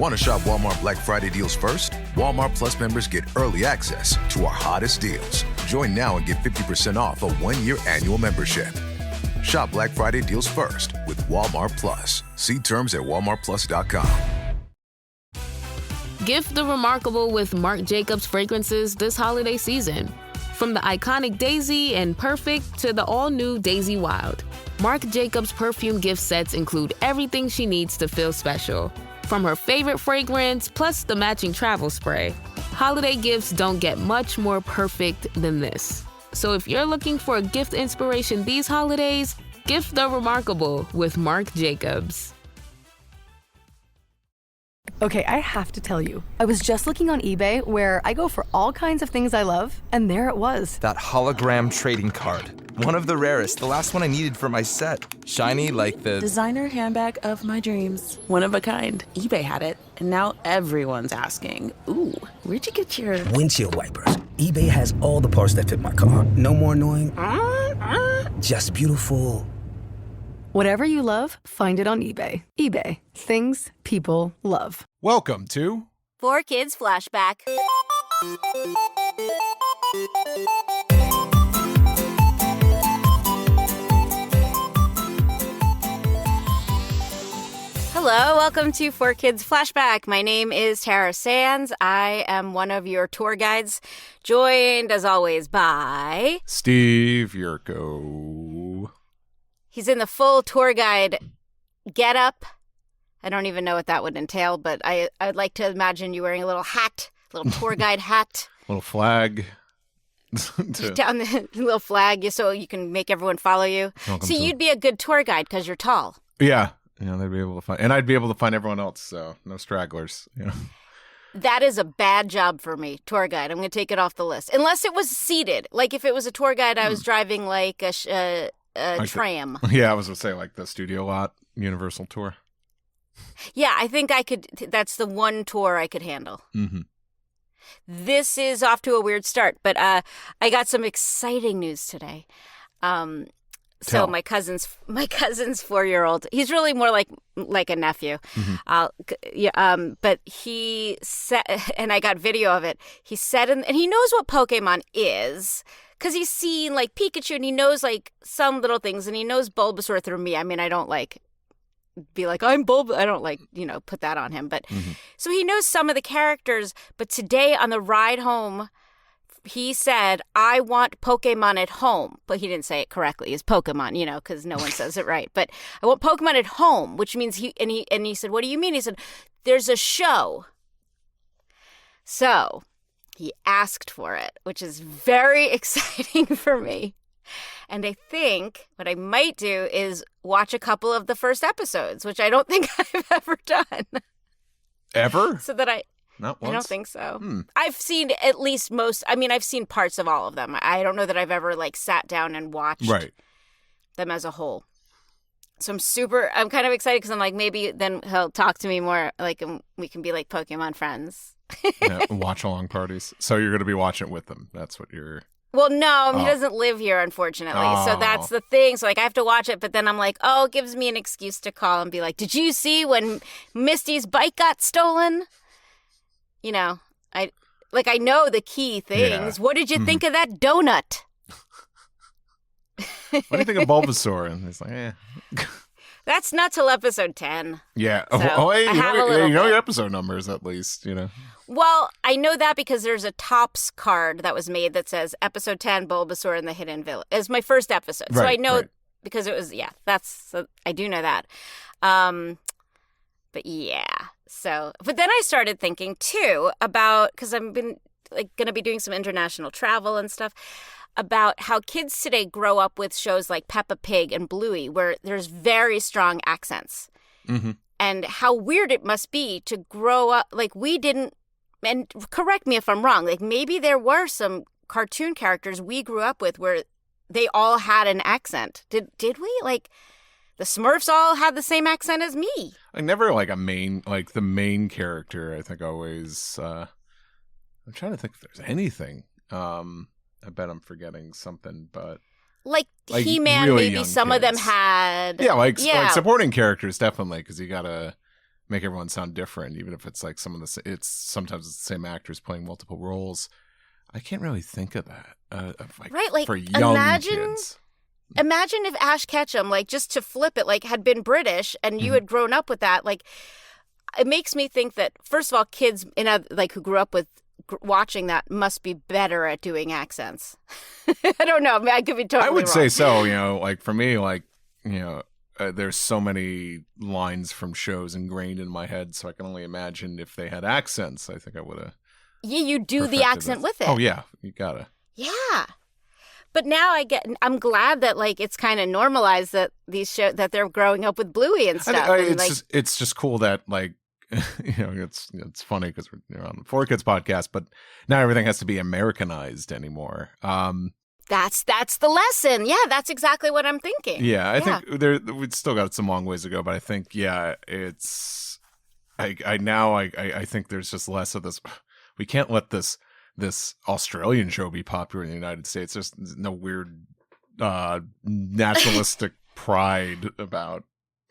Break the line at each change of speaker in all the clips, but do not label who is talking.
Want to shop Walmart Black Friday deals first? Walmart Plus members get early access to our hottest deals. Join now and get 50% off a 1-year annual membership. Shop Black Friday deals first with Walmart Plus. See terms at walmartplus.com.
Gift the remarkable with Marc Jacobs fragrances this holiday season. From the iconic Daisy and Perfect to the all-new Daisy Wild, Marc Jacobs perfume gift sets include everything she needs to feel special. From her favorite fragrance, plus the matching travel spray. Holiday gifts don't get much more perfect than this. So if you're looking for a gift inspiration these holidays, gift the remarkable with Marc Jacobs.
Okay, I have to tell you, I was just looking on eBay where I go for all kinds of things I love, and there it was.
That hologram trading card. One of the rarest, the last one I needed for my set. Shiny like the...
designer handbag of my dreams. One of a kind. eBay had it, and now everyone's asking, ooh, where'd you get your...
windshield wipers. eBay has all the parts that fit my car. No more annoying, just beautiful.
Whatever you love, find it on eBay. eBay. Things people love.
Welcome to
4Kids Flashback. Hello, welcome to 4Kids Flashback. My name is Tara Sands. I am one of your tour guides, joined as always by...
Steve Yurko.
He's in the full tour guide getup. I don't even know what that would entail, but I'd like to imagine you wearing a little hat, a little tour guide hat.
Little flag.
Down the little flag so you can make everyone follow you. You'd be a good tour guide because you're tall.
Yeah. They'd be able to find, and I'd be able to find everyone else, so no stragglers.
That is a bad job for me, tour guide. I'm going to take it off the list. Unless it was seated. Like if it was a tour guide, I was driving like a like tram.
I was going to say like the Studio Lot Universal Tour.
Yeah, I think I could. That's the one tour I could handle.
Mm-hmm.
This is off to a weird start, but I got some exciting news today. So my cousin's 4-year-old, he's really more like a nephew. Mm-hmm. But he said, and I got video of it. He said, and he knows what Pokemon is. Because he's seen, like, Pikachu, and he knows, like, some little things, and he knows Bulbasaur through me. I mean, I don't, like, be like, I'm Bulbasaur. I don't, like, put that on him. But so he knows some of the characters. But today on the ride home, he said, I want Pokemon at home. But he didn't say it correctly. It's Pokemon, because no one says it right. But I want Pokemon at home, which means he said, what do you mean? He said, there's a show. So... he asked for it, which is very exciting for me. And I think what I might do is watch a couple of the first episodes, which I don't think I've ever done.
Ever?
So that
Not once?
I don't think so. I've seen at least I've seen parts of all of them. I don't know that I've ever sat down and watched them as a whole. So I'm kind of excited because I'm like, maybe then he'll talk to me more, and we can be like Pokemon friends.
Watch along parties. So you're going to be watching it with them. That's what you're...
Well, no, he doesn't live here, unfortunately. So that's the thing. So I have to watch it, but then I'm like, it gives me an excuse to call and be like, did you see when Misty's bike got stolen? I know the key things. Yeah. What did you think of that donut?
What do you think of Bulbasaur? And he's like,
That's not till episode 10.
Yeah.
So
hey, you know
bit.
your episode numbers at least,
Well, I know that because there's a Topps card that was made that says episode 10, Bulbasaur in the Hidden Village. It's my first episode. So I know because it was, I do know that. But yeah. But then I started thinking too about, because I've been going to be doing some international travel and stuff, about how kids today grow up with shows like Peppa Pig and Bluey, where there's very strong accents.
Mm-hmm.
And how weird it must be to grow up, we didn't, and correct me if I'm wrong, maybe there were some cartoon characters we grew up with where they all had an accent. Did we? The Smurfs all had the same accent as me.
I never the main character, I think always, I'm trying to think if there's anything. I bet I'm forgetting something, but... He-Man,
really
maybe
some
kids.
of them had...
Yeah, like supporting characters, definitely, because you gotta make everyone sound different, even if it's like it's sometimes it's the same actors playing multiple roles. I can't really think of that. For young kids.
Imagine if Ash Ketchum, like, just to flip it, like, had been British and you had grown up with that. Like, it makes me think that, first of all, kids who grew up with watching that must be better at doing accents. I don't know. I mean, I could be totally wrong.
I would say so. Like for me, there's so many lines from shows ingrained in my head, so I can only imagine if they had accents. I think I would have.
Yeah, you do the accent with it.
Oh yeah, you gotta.
Yeah. But now I'm glad that like it's kind of normalized that these that they're growing up with Bluey and stuff.
It's just cool that like it's funny because we're on the 4Kids podcast, but now everything has to be Americanized anymore.
That's the lesson. Yeah, that's exactly what I'm thinking.
Yeah, I think we've still got some long ways to go, but I think it's I think there's just less of this. We can't let this Australian show be popular in the United States. There's no weird nationalistic pride about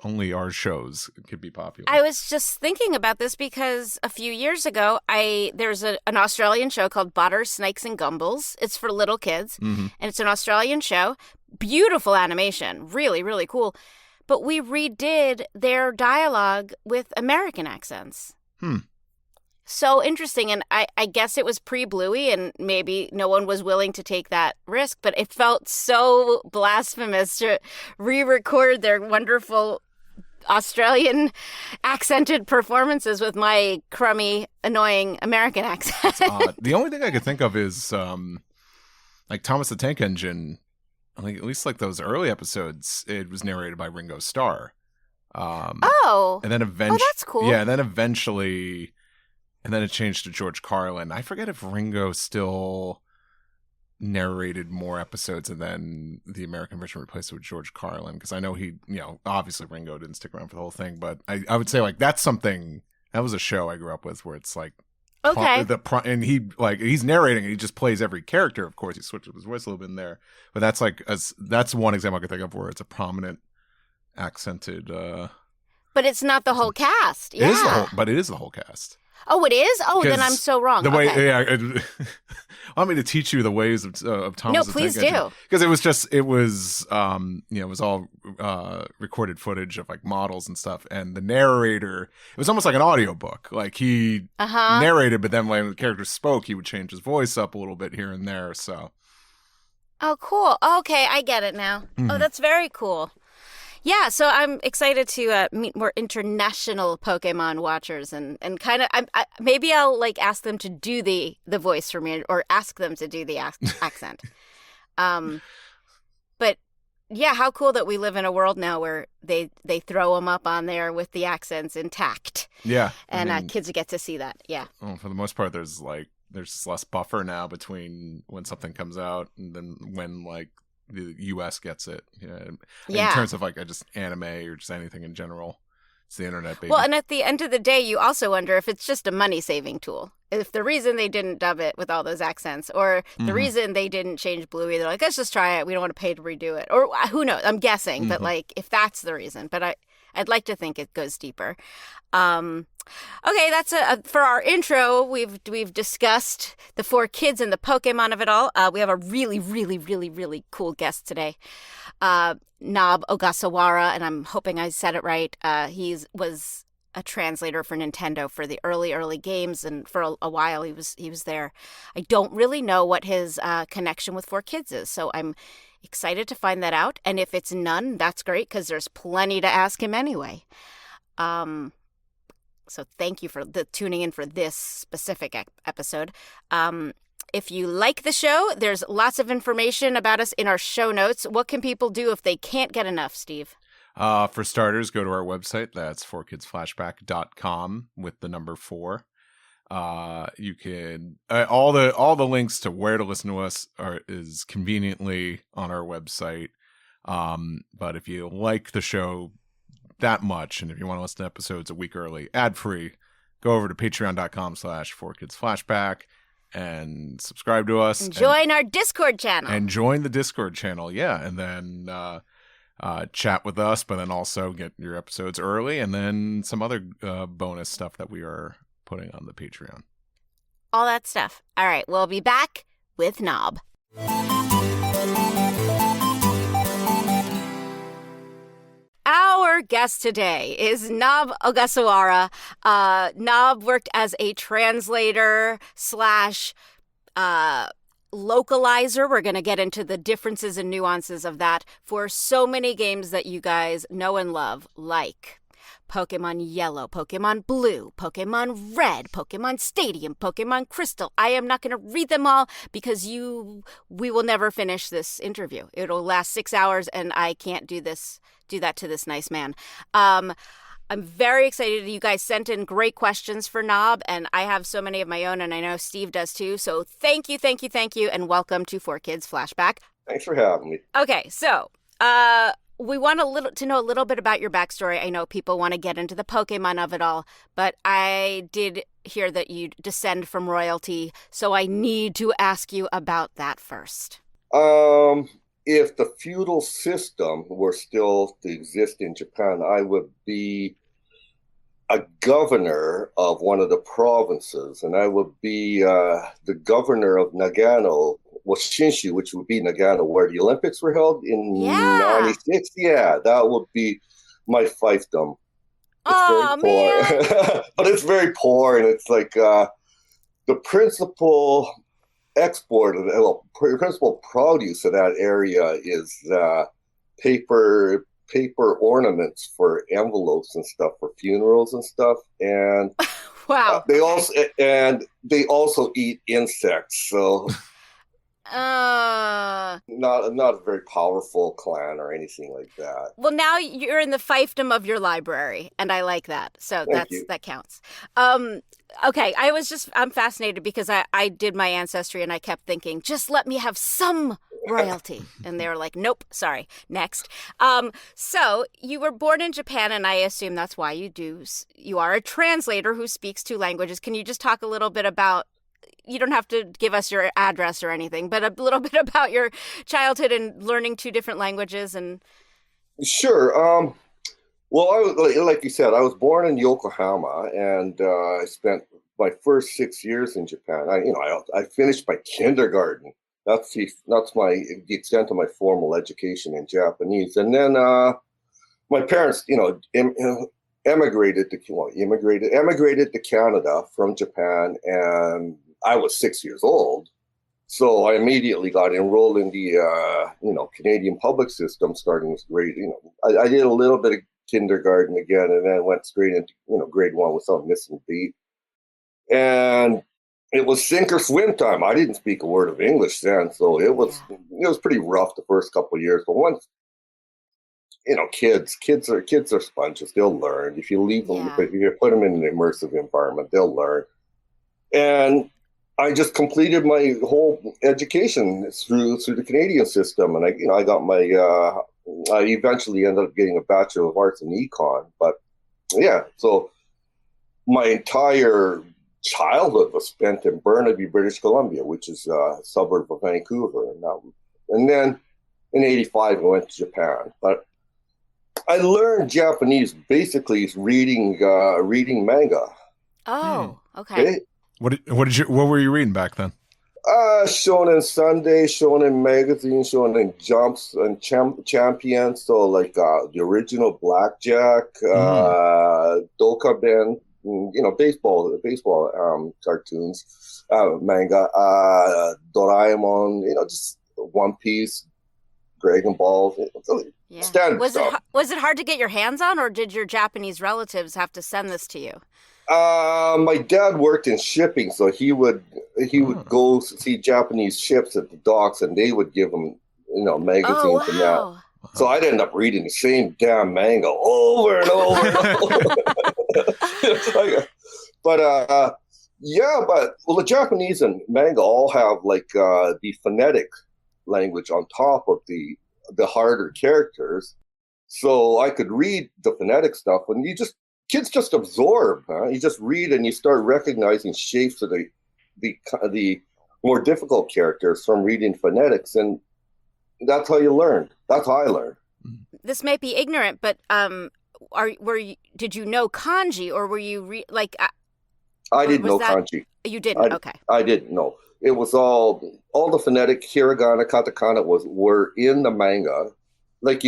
only our shows could be popular.
I was just thinking about this because a few years ago, there's an Australian show called Butter, Snakes and Gumballs. It's for little kids, and it's an Australian show. Beautiful animation, really, really cool. But we redid their dialogue with American accents. So interesting, and I guess it was pre-Bluey, and maybe no one was willing to take that risk, but it felt so blasphemous to re-record their wonderful Australian accented performances with my crummy, annoying American accent.
That's odd. The only thing I could think of is like Thomas the Tank Engine. I think at least like those early episodes, it was narrated by Ringo Starr. And then eventually,
that's cool.
Yeah, and then eventually. And then it changed to George Carlin. I forget if Ringo still narrated more episodes and then the American version replaced it with George Carlin. Because I know he, obviously Ringo didn't stick around for the whole thing. But I would say, like, that's something, that was a show I grew up with where it's like,
okay.
And he's narrating and he just plays every character. Of course, he switched up his voice a little bit in there. But that's like, that's one example I could think of where it's a prominent accented.
But it's not the whole cast. Yeah.
It is the whole cast.
Oh, it is? Oh, then I'm so wrong.
The way, want me to teach you the ways of Thomas.
No, please do.
Because it was all recorded footage of like models and stuff, and the narrator, it was almost like an audiobook. Like he narrated, but then when the character spoke, he would change his voice up a little bit here and there. So. Oh,
cool. Okay, I get it now. Oh, that's very cool. Yeah, so I'm excited to meet more international Pokemon watchers and kind of maybe I'll like ask them to do the voice for me or ask them to do the accent. But yeah, how cool that we live in a world now where they throw them up on there with the accents intact.
Yeah,
and kids get to see that. Yeah.
Well, for the most part, there's less buffer now between when something comes out and then when like the U.S. gets it, in terms of like just anime or just anything in general. It's the internet, baby.
Well, and at the end of the day, you also wonder if it's just a money-saving tool. If the reason they didn't dub it with all those accents, or the reason they didn't change Bluey, they're like, let's just try it. We don't want to pay to redo it, or who knows? I'm guessing, but like if that's the reason, but I'd like to think it goes deeper. Okay, that's for our intro. We've discussed the 4Kids and the Pokemon of it all. We have a really, really, really, really cool guest today, Nob Ogasawara, and I'm hoping I said it right. He was a translator for Nintendo for the early games, and for a while he was there. I don't really know what his connection with 4Kids is, so I'm excited to find that out. And if it's none, that's great because there's plenty to ask him anyway. So thank you for tuning in for this specific episode. If you like the show, there's lots of information about us in our show notes. What can people do if they can't get enough, Steve?
For starters, go to our website. That's 4kidsflashback.com with the number 4. You can all the links to where to listen to us is conveniently on our website. But if you like the show that much, and if you want to listen to episodes a week early, ad-free, go over to patreon.com/4kidsflashback and subscribe to us.
And join our Discord channel.
And join the Discord channel, yeah. And then chat with us, but then also get your episodes early, and then some other bonus stuff that we are putting on the Patreon.
All that stuff. All right, we'll be back with Nob. Our guest today is Nob Ogasawara. Nob worked as a translator slash localizer. We're going to get into the differences and nuances of that for so many games that you guys know and love, like Pokemon Yellow, Pokemon Blue, Pokemon Red, Pokemon Stadium, Pokemon Crystal. I am not going to read them all because we will never finish this interview. It'll last 6 hours, and I can't do that to this nice man. I'm very excited. You guys sent in great questions for Nob, and I have so many of my own, and I know Steve does too. So thank you, and welcome to 4Kids Flashback.
Thanks for having me.
Okay, so we want to know a little bit about your backstory. I know people want to get into the Pokemon of it all, but I did hear that you descend from royalty, so I need to ask you about that first.
If the feudal system were still to exist in Japan, I would be a governor of one of the provinces, and I would be the governor of Nagano, Shinshu, which would be Nagano, where the Olympics were held in 96. Yeah, that would be my fiefdom.
Oh, man.
But it's very poor, and it's like the principal principal produce of that area is paper ornaments for envelopes and stuff for funerals and stuff, and
wow,
they also eat insects. So not a very powerful clan or anything like that.
Well, now you're in the fiefdom of your library, and I like that. So that counts. Okay, I'm fascinated because I did my ancestry and I kept thinking, just let me have some royalty. And they were like, nope, sorry, next. So you were born in Japan, and I assume that's why you are a translator who speaks 2 languages. Can you just talk a little bit about, you don't have to give us your address or anything, but a little bit about your childhood and learning 2 different languages? And
Sure. Well, like you said, I was born in Yokohama, and I spent my first 6 years in Japan. I finished my kindergarten. That's the extent of my formal education in Japanese. And then my parents, emigrated to Canada from Japan, and I was 6 years old. So I immediately got enrolled in the Canadian public system, starting with grade. I did a little bit of kindergarten again, and then went straight into grade 1 without missing a beat. And it was sink or swim time. I didn't speak a word of English then, so it was pretty rough the first couple of years. But once kids are sponges. They'll learn if you leave them. If you put them in an immersive environment, they'll learn. And I just completed my whole education through the Canadian system, and I got my. I eventually ended up getting a Bachelor of Arts in Econ, but so my entire childhood was spent in Burnaby, British Columbia, which is a suburb of Vancouver, and then in '85 I went to Japan. But I learned Japanese basically reading manga.
Oh, okay.
What were you reading back then?
Shonen Sunday, Shonen Magazine, Shonen Jumps, and Champion. So like the original Blackjack, Dokaben, baseball cartoons, manga, Doraemon, just One Piece, Dragon Ball. Standard stuff.
Was it hard to get your hands on, or did your Japanese relatives have to send this to you?
My dad worked in shipping, so he would go see Japanese ships at the docks, and they would give him, magazines and that. So I'd end up reading the same damn manga over and over and over. But the Japanese and manga all have the phonetic language on top of the harder characters, so I could read the phonetic stuff, and kids just absorb. You just read and you start recognizing shapes of the more difficult characters from reading phonetics, and that's how you learn. That's how I learned.
this might be ignorant, but did you know kanji, or were you
I didn't know kanji.
You didn't? Okay.
I didn't know. It was all the phonetic hiragana, katakana were in the manga. Like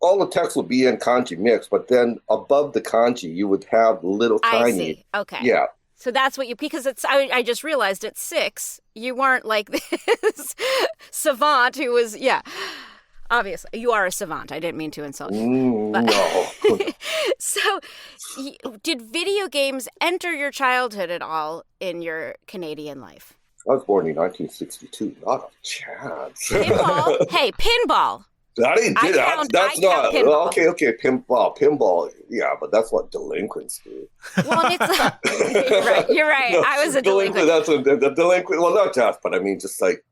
all the text would be in kanji mix, but then above the kanji you would have little tiny.
I see. Okay.
Yeah.
So that's what because it's. I just realized at 6 you weren't like this savant who was Obviously, you are a savant. I didn't mean to insult you.
No.
So, did video games enter your childhood at all in your Canadian life?
I was born in 1962. Not a chance.
Pinball? Hey, pinball.
I didn't do that. That's not
pinball.
Okay. Pinball. Yeah, but that's what delinquents do.
Well, it's you're right. No, I was a delinquent.
That's a delinquent. Well, not just, but I mean, just like,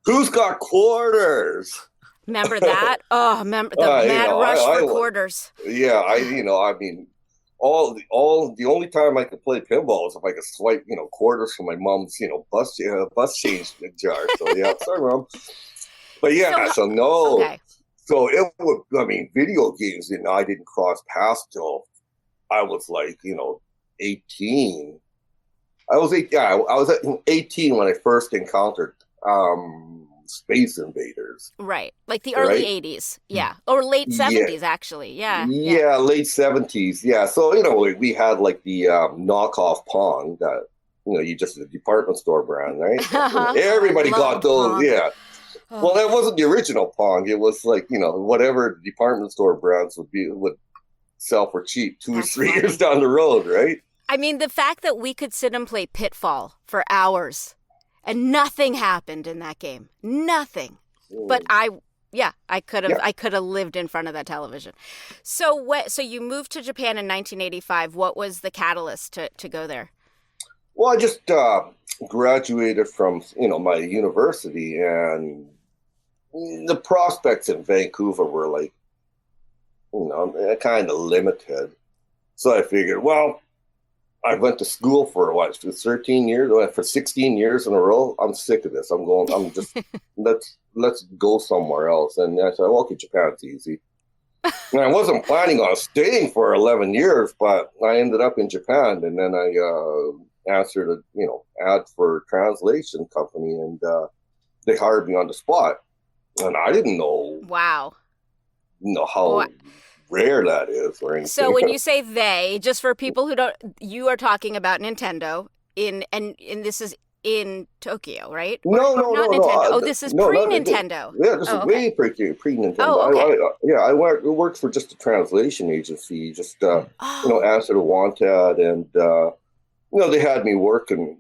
who's got quarters?
Remember that? Oh, remember the mad rush for quarters.
Yeah, I mean, the only time I could play pinball is if I could swipe, quarters from my mom's, bus change jar. So yeah, sorry, Mom. But yeah, so no.
Okay.
So it would. I mean, video games. I didn't cross paths till I was like, 18. I was 18 when I first encountered Space Invaders.
Right. Like the early 80s. Yeah. Or late 70s, actually. Yeah.
Yeah, late 70s. Yeah. So, we had like the knockoff Pong that, you just the department store brand, right? Everybody got those. Pong. Yeah. Oh. Well, that wasn't the original Pong. It was like, whatever the department store brands would sell for cheap 2 or 3 years down the road, right?
I mean, the fact that we could sit and play Pitfall for hours and nothing happened in that game. Nothing. But I could have lived in front of that television. So you moved to Japan in 1985. What was the catalyst to go there?
Well, I just graduated from, my university, and the prospects in Vancouver were like, kind of limited. So I figured, well, I went to school for 13 years, for 16 years in a row. I'm sick of this. Let's go somewhere else. And I said, well, okay, Japan's easy. And I wasn't planning on staying for 11 years, but I ended up in Japan, and then I answered a, ad for a translation company, and they hired me on the spot. And I didn't know.
Wow.
How rare that is or anything.
So when you say they, just for people who don't, you are talking about Nintendo and this is in Tokyo, right?
No,
not Nintendo. This is pre-Nintendo.
Yeah, this is way pre-Nintendo.
Oh, okay.
I worked for just a translation agency, just answered a wanted, and they had me working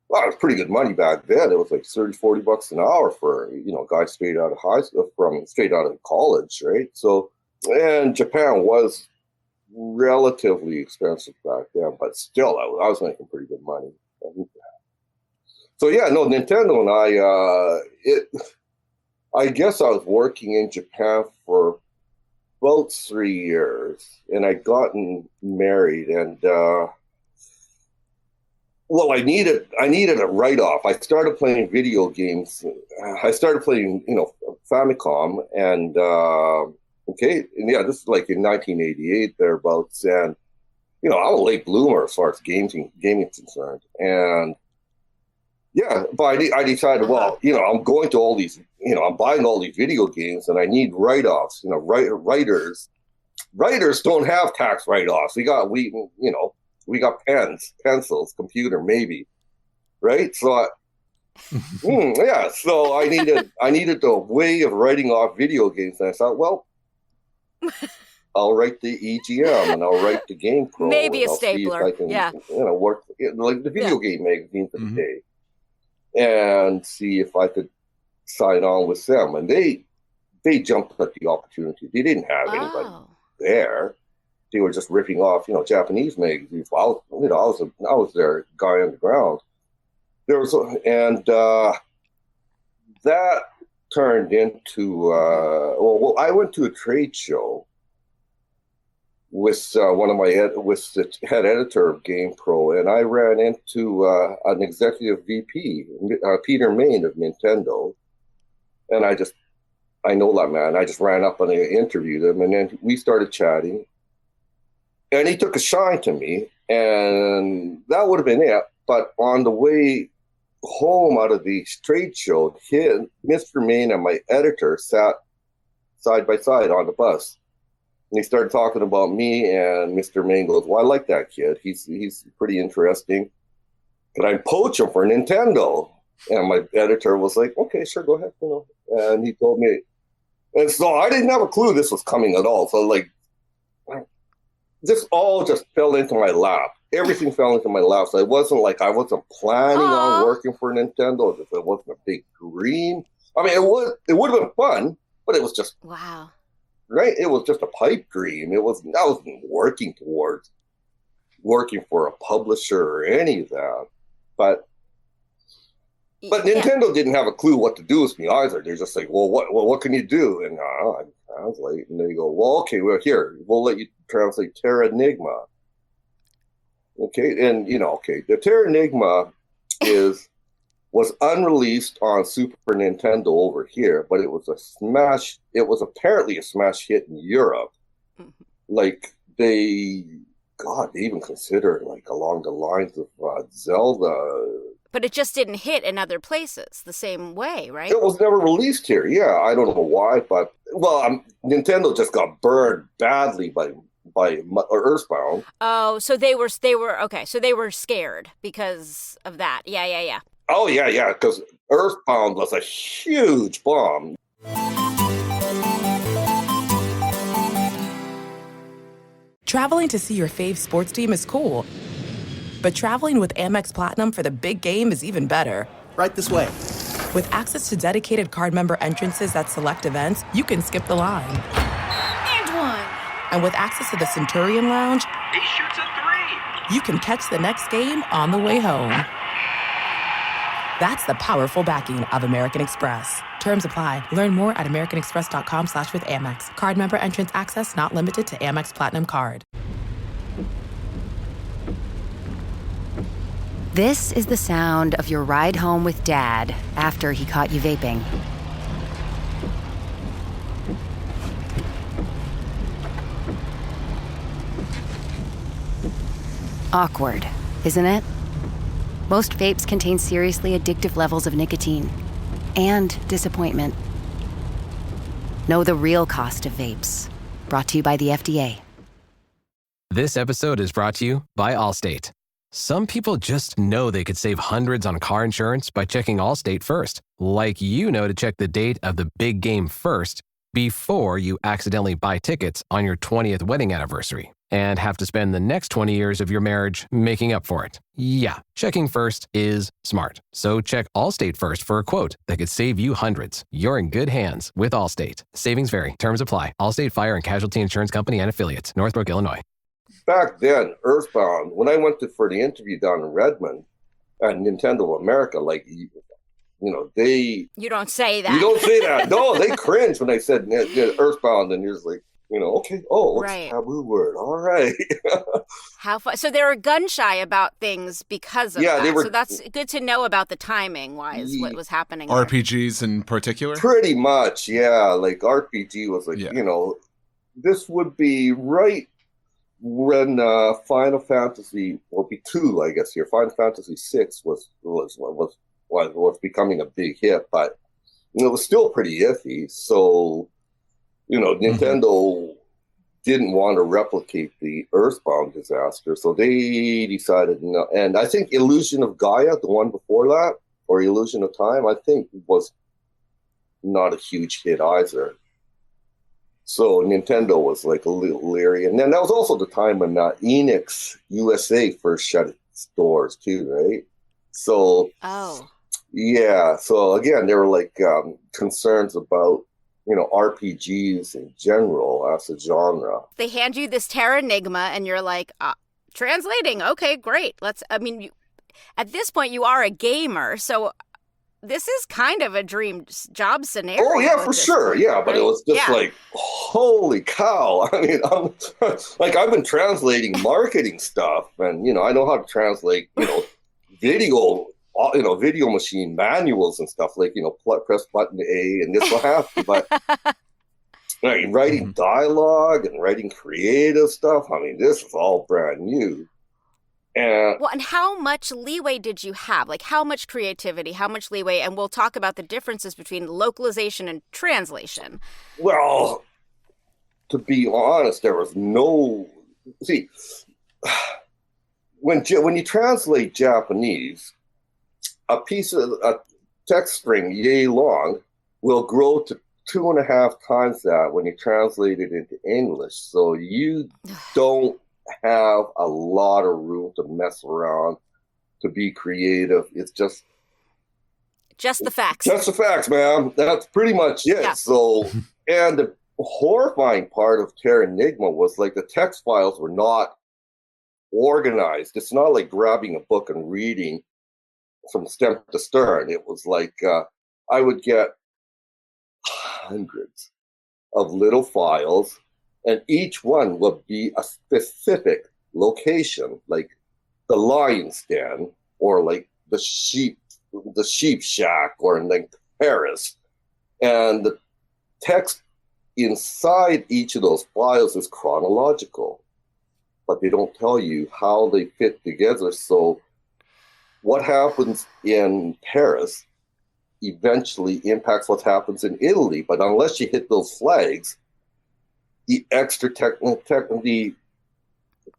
well, it was pretty good money back then. It was like $30-40 an hour for, a guy straight out of college, right? So, and Japan was relatively expensive back then, but still, I was making pretty good money. So yeah, no, Nintendo and I guess I was working in Japan for about 3 years, and I'd gotten married, and well, I needed a write-off. I started playing video games. I started playing, Famicom, and this is like in 1988 thereabouts, and I'm a late bloomer as far as gaming is concerned, and but I decided, well, I'm going to all these, I'm buying all these video games, and I need write-offs. Writers don't have tax write-offs. We got pens, pencils, computer, maybe, right? So, so I needed a way of writing off video games, and I thought, well, I'll write the EGM and I'll write the Game Pro,
maybe a
I'll
stapler,
see if I can, work like the video game magazine for the day, and see if I could sign on with them. And they jumped at the opportunity. They didn't have anybody there. They were just ripping off, Japanese magazines. Well, I was their guy on the ground. That turned into. I went to a trade show with with the head editor of Game Pro, and I ran into an executive VP, Peter Main of Nintendo, and I just I know that man. I just ran up and I interviewed him, and then we started chatting. And he took a shine to me, and that would have been it. But on the way home out of the trade show, Mr. Main and my editor sat side by side on the bus. And he started talking about me, and Mr. Main goes, well, I like that kid. He's pretty interesting. Could I poach him for Nintendo? And my editor was like, okay, sure, go ahead. And he told me. And so I didn't have a clue this was coming at all. So like, this all just fell into my lap. Everything fell into my lap. So it wasn't like I wasn't planning on working for Nintendo. It wasn't a big dream. I mean, it would have been fun, but it was just
wow.
Right? It was just a pipe dream. I wasn't working towards working for a publisher or any of that. But Nintendo didn't have a clue what to do with me either. They're just like, well, what can you do? And I translate, and they go, well, okay, well, here, we'll let you translate Terranigma. Okay, and the Terranigma was unreleased on Super Nintendo over here, but it was apparently a smash hit in Europe. Mm-hmm. Like they even considered like along the lines of Zelda.
But it just didn't hit in other places the same way, right?
It was never released here. Yeah, I don't know why, but Nintendo just got burned badly by Earthbound.
Oh, so they were okay. So they were scared because of that. Yeah.
Oh yeah, because Earthbound was a huge bomb.
Traveling to see your fave sports team is cool. But traveling with Amex Platinum for the big game is even better.
Right this way.
With access to dedicated card member entrances at select events, you can skip the line.
And one.
And with access to the Centurion Lounge,
he shoots a three.
You can catch the next game on the way home. That's the powerful backing of American Express. Terms apply. Learn more at americanexpress.com/withAmex. Card member entrance access not limited to Amex Platinum Card.
This is the sound of your ride home with Dad after he caught you vaping. Awkward, isn't it? Most vapes contain seriously addictive levels of nicotine and disappointment. Know the real cost of vapes. Brought to you by the FDA.
This episode is brought to you by Allstate. Some people just know they could save hundreds on car insurance by checking Allstate first. Like to check the date of the big game first before you accidentally buy tickets on your 20th wedding anniversary and have to spend the next 20 years of your marriage making up for it. Yeah, checking first is smart. So check Allstate first for a quote that could save you hundreds. You're in good hands with Allstate. Savings vary. Terms apply. Allstate Fire and Casualty Insurance Company and Affiliates. Northbrook, Illinois.
Back then, Earthbound, when I went for the interview down in Redmond at Nintendo America, they...
You don't say that.
You don't say that. No, they cringed when I said Earthbound, and you're just like, okay, what's a taboo word? All right.
How fun. So they were gun-shy about things because of that.
They were,
so that's good to know about the timing-wise, what was happening
RPGs in particular?
Pretty much, yeah. Like, RPG was like, this would be right when Final Fantasy, or B2, I guess here, Final Fantasy 6 was becoming a big hit, but it was still pretty iffy. So, Nintendo didn't want to replicate the Earthbound disaster, so they decided no. And I think Illusion of Gaia, the one before that, or Illusion of Time, I think was not a huge hit either. So Nintendo was like a little leery. And then that was also the time when Enix USA first shut its doors too, right? So, yeah. So again, there were like concerns about, RPGs in general as a genre.
They hand you this Terranigma and you're like, translating. Okay, great. At this point you are a gamer. So this is kind of a dream job scenario.
Oh, yeah, for sure.
Point,
yeah,
right?
But it was just like, holy cow. I mean, I've been translating marketing stuff, and, I know how to translate, video video machine manuals and stuff, like, press button A and this will happen. But writing dialogue and writing creative stuff, I mean, this is all brand new.
And how much leeway did you have? Like, how much creativity, how much leeway? And we'll talk about the differences between localization and translation.
Well, to be honest, there was no... See, when you translate Japanese, a piece of a text string yay long will grow to 2.5 times that when you translate it into English. So you don't have a lot of room to mess around, to be creative. It's just
the facts.
Just the facts, man. That's pretty much it. Yeah. So, and the horrifying part of Terra Enigma was, like, the text files were not organized. It's not like grabbing a book and reading from stem to stern. It was like I would get hundreds of little files, and each one would be a specific location, like the lion's den, or like the sheep shack, or in like Paris. And the text inside each of those files is chronological, but they don't tell you how they fit together. So what happens in Paris eventually impacts what happens in Italy, but unless you hit those flags, the extra the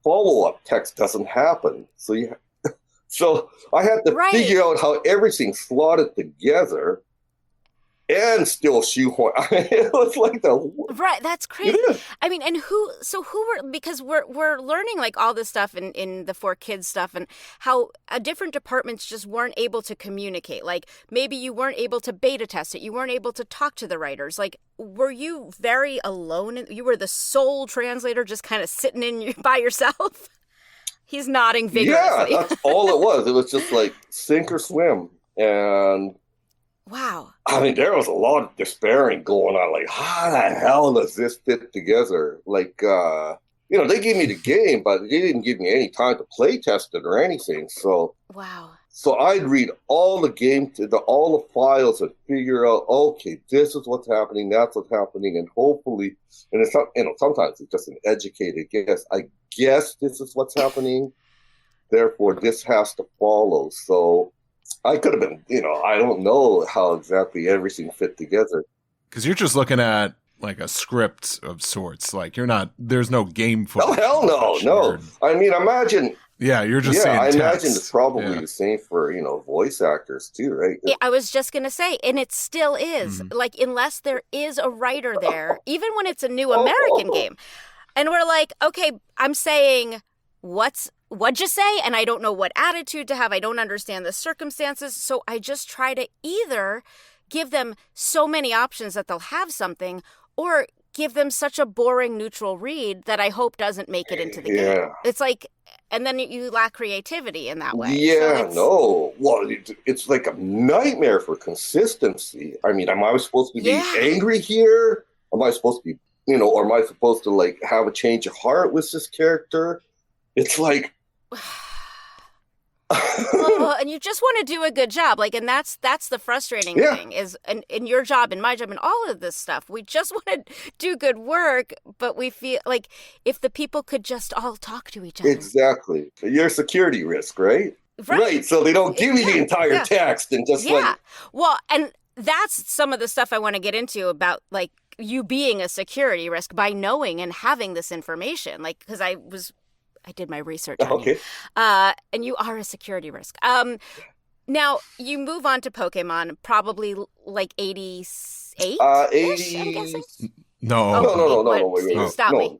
follow-up text doesn't happen. So I had to figure out how everything slotted together and still shoehorn. I mean, it was like
that's crazy. I mean, and who were, because we're learning like all this stuff in the 4Kids stuff, and how different departments just weren't able to communicate. Like, maybe you weren't able to beta test it, you weren't able to talk to the writers. Like, were you very alone? You were the sole translator, just kind of sitting by yourself? He's nodding vigorously.
Yeah, that's all it was. It was just like sink or swim. And
wow.
I mean, there was a lot of despairing going on. Like, how the hell does this fit together? Like, they gave me the game, but they didn't give me any time to play test it or anything. So,
wow.
So I'd read all the all the files and figure out, okay, this is what's happening, that's what's happening, and hopefully, and it's not, sometimes it's just an educated guess. I guess this is what's happening, therefore this has to follow. So I could have been, I don't know how exactly everything fit together.
Because you're just looking at like a script of sorts. Like, there's no game footage.
Oh, hell no. I mean, imagine.
Yeah, you're just saying
I
text.
imagine it's probably the same for, voice actors too, right?
Yeah, I was just going to say, and it still is. Mm-hmm. Like, unless there is a writer there, even when it's a new American game. And we're like, okay, I'm saying, what'd you say? And I don't know what attitude to have. I don't understand the circumstances. So I just try to either give them so many options that they'll have something, or give them such a boring neutral read that I hope doesn't make it into the game. It's like, and then you lack creativity in that way.
Yeah, no. Well, it's like a nightmare for consistency. I mean, am I supposed to be angry here? Am I supposed to be, or am I supposed to like have a change of heart with this character? It's like...
Well, and you just want to do a good job, like, and that's the frustrating thing is, in your job, in my job, and all of this stuff, we just want to do good work, but we feel like if the people could just all talk to each other.
Exactly. You're a security risk, right? Right. So they don't give you the entire text and just
Well, and that's some of the stuff I want to get into about like you being a security risk by knowing and having this information, like, because I did my research on you. And you are a security risk. Now, you move on to Pokemon, probably like 88?
80...
I'm guessing?
No.
No.
Wait. Stop me.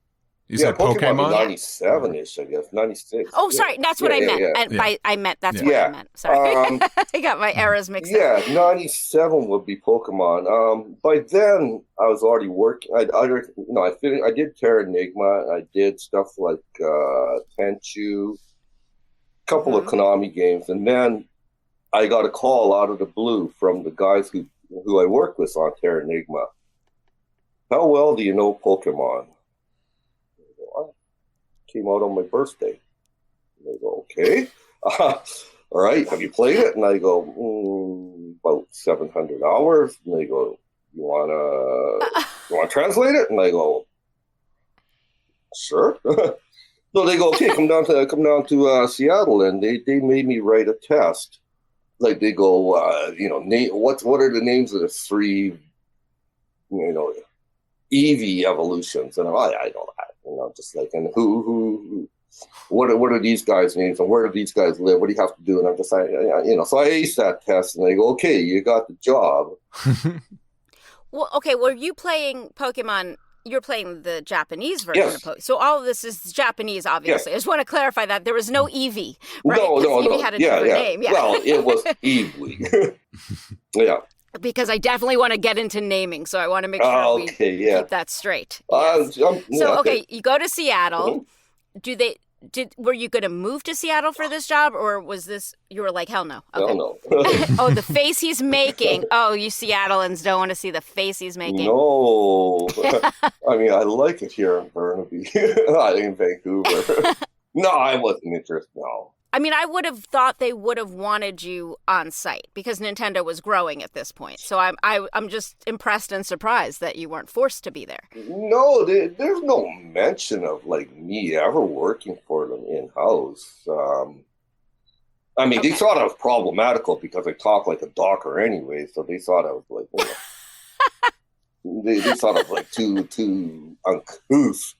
You said Pokemon?
97-ish, I guess. 96.
Oh, sorry. That's what I meant. I meant that's what I meant. Sorry. I got my errors mixed up.
Yeah, 97 would be Pokemon. By then, I was already working. I did Terra Enigma. I did stuff like Tenchu, a couple of Konami games. And then I got a call out of the blue from the guys who I worked with on Terra Enigma. How well do you know Pokemon? Came out on my birthday. I go, okay. all right, have you played it? And I go, about 700 hours. And they go, you want to translate it? And I go, sure. So they go, okay, come down to Seattle, and they made me write a test. Like they go, what are the names of the 3, Eevee evolutions? And I don't, just like, and who what are these guys' names, and where do these guys live? What do you have to do? And I'm just like, so I aced that test, and they go, okay, you got the job.
Well, okay, were you playing Pokemon? You're playing the Japanese version of Pokemon. So all of this is Japanese, obviously. Yes. I just want to clarify that. There was no Eevee, right?
No.
Eevee had a different name. Yeah.
Well, it was Eevee. Yeah.
Because I definitely want to get into naming, so I want to make sure we keep that straight. Yes. Okay, you go to Seattle. Mm-hmm. Were you going to move to Seattle for this job, or was this, you were like, hell no? Okay.
Hell no.
Oh, the face he's making. Oh, you Seattleans don't want to see the face he's making.
No. I mean, I like it here in Burnaby, in Vancouver. No, I wasn't interested, no.
I mean, I would have thought they would have wanted you on site because Nintendo was growing at this point. So I'm just impressed and surprised that you weren't forced to be there.
No, there's no mention of like me ever working for them in house. I mean, they thought I was problematical because I talk like a docker anyway. So they thought I was like, they thought I was like too uncouth